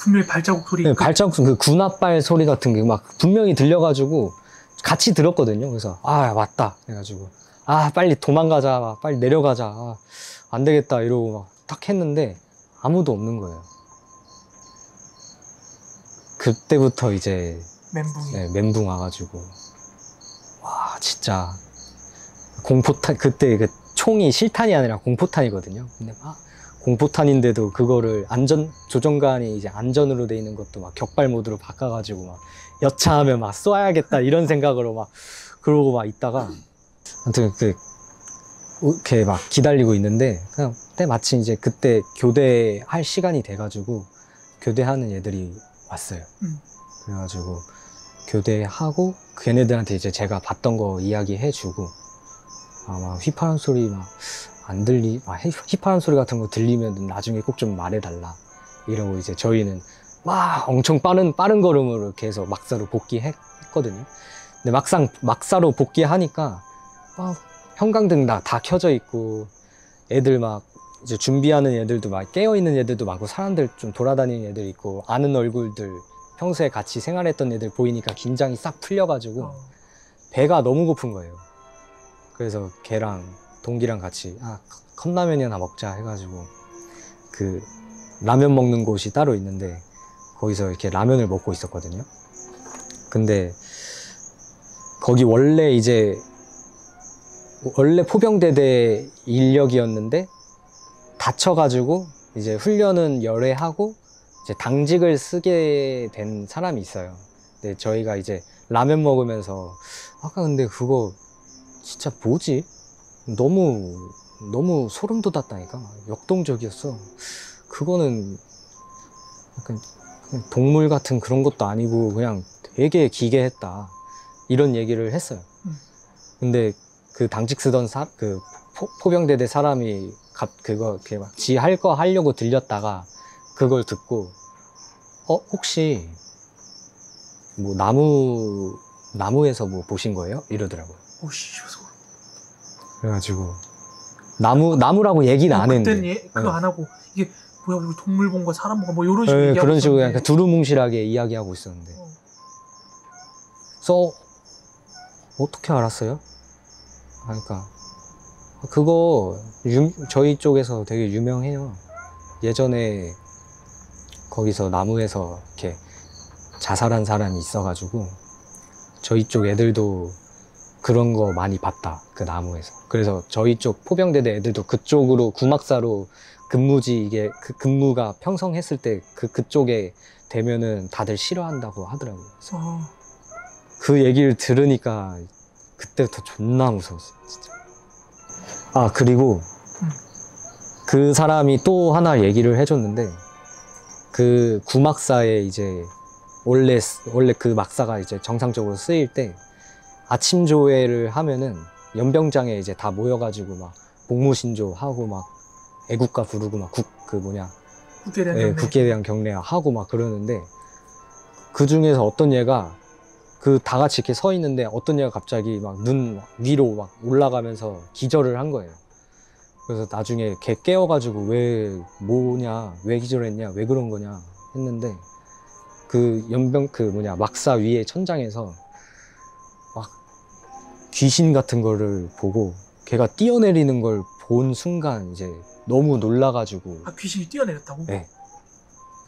S1: 분명히 발자국 소리.
S4: 네, 발자국 그 군홧발 소리 같은 게 막 분명히 들려가지고 같이 들었거든요. 그래서 왔다 해가지고 빨리 도망가자 빨리 내려가자 안 되겠다 이러고 막 딱 했는데 아무도 없는 거예요. 그때부터 이제
S1: 멘붕이.
S4: 멘붕 와가지고 와 진짜 공포탄 그때 그 총이 실탄이 아니라 공포탄이거든요. 근데 막 공포탄인데도 그거를 조종관이 이제 안전으로 돼 있는 것도 막 격발 모드로 바꿔가지고 막 여차하면 막 쏴야겠다 이런 생각으로 막 그러고 막 있다가 아무튼 이렇게 막 기다리고 있는데 그냥 마침 이제 그때 교대할 시간이 돼가지고 교대하는 애들이 왔어요. 그래가지고 교대하고 걔네들한테 이제 제가 봤던 거 이야기해주고 막 휘파람 소리 막 안 휘파람 소리 같은 거 들리면 나중에 꼭 좀 말해달라 이러고 이제 저희는 막 엄청 빠른 걸음으로 계속 막사로 복귀했거든요. 근데 막사로 복귀하니까 형광등 다 켜져 있고 애들 막 이제 준비하는 애들도 막 깨어있는 애들도 많고 사람들 좀 돌아다니는 애들 있고 아는 얼굴들 평소에 같이 생활했던 애들 보이니까 긴장이 싹 풀려가지고 배가 너무 고픈 거예요. 그래서 걔랑 동기랑 같이 컵라면이 하나 먹자 해가지고 그 라면 먹는 곳이 따로 있는데 거기서 이렇게 라면을 먹고 있었거든요. 근데 거기 원래 포병대대 인력이었는데 다쳐가지고 이제 훈련은 열애하고 이제 당직을 쓰게 된 사람이 있어요. 근데 저희가 이제 라면 먹으면서 아까 근데 그거 진짜 뭐지? 너무 소름 돋았다니까. 역동적이었어. 그거는 약간 그냥 동물 같은 그런 것도 아니고 그냥 되게 기괴했다 이런 얘기를 했어요. 근데 그 당직 쓰던 그 포병대대 사람이 그거 막 지 할 거 하려고 들렸다가 그걸 듣고 혹시 뭐 나무에서 뭐 보신 거예요? 이러더라고요.
S1: 오씨.
S4: 그래가지고 나무라고 얘기는 안 했는데
S1: 그거 안 하고 이게 뭐야 이거 동물 본 거 사람 본 거 뭐 이런 식으로 얘기하고
S4: 그런 식으로
S1: 있었는데.
S4: 그냥 두루뭉실하게 이야기하고 있었는데 그래서 어떻게 알았어요? 그러니까 그거 저희 쪽에서 되게 유명해요. 예전에 거기서 나무에서 이렇게 자살한 사람이 있어가지고 저희 쪽 애들도 그런 거 많이 봤다 그 나무에서. 그래서 저희 쪽 포병대대 애들도 그쪽으로 구막사로 근무지 이게 그 근무가 평성했을 때 그쪽에 되면은 다들 싫어한다고 하더라고요. 그래서 그 얘기를 들으니까 그때부터 존나 무서웠어요 진짜. 그리고 그 사람이 또 하나 얘기를 해줬는데 그 구막사에 이제 원래 그 막사가 이제 정상적으로 쓰일 때 아침 조회를 하면은 연병장에 이제 다 모여가지고 막 복무신조 하고 막 애국가 부르고 막 국기에 대한 경례 하고 막 그러는데 그 중에서 어떤 얘가 다 같이 이렇게 서 있는데 어떤 얘가 갑자기 막 눈 위로 막 올라가면서 기절을 한 거예요. 그래서 나중에 걔 깨워가지고 왜 기절했냐 왜 그런 거냐 했는데 그 막사 위에 천장에서 막 귀신 같은 거를 보고 걔가 뛰어내리는 걸 본 순간 이제 너무 놀라가지고
S1: 아, 귀신이 뛰어내렸다고?
S4: 네.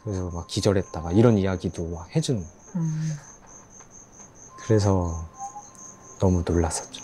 S4: 그래서 막 기절했다 막 이런 이야기도 막 해주는.
S1: 음.
S4: 그래서 너무 놀랐었죠.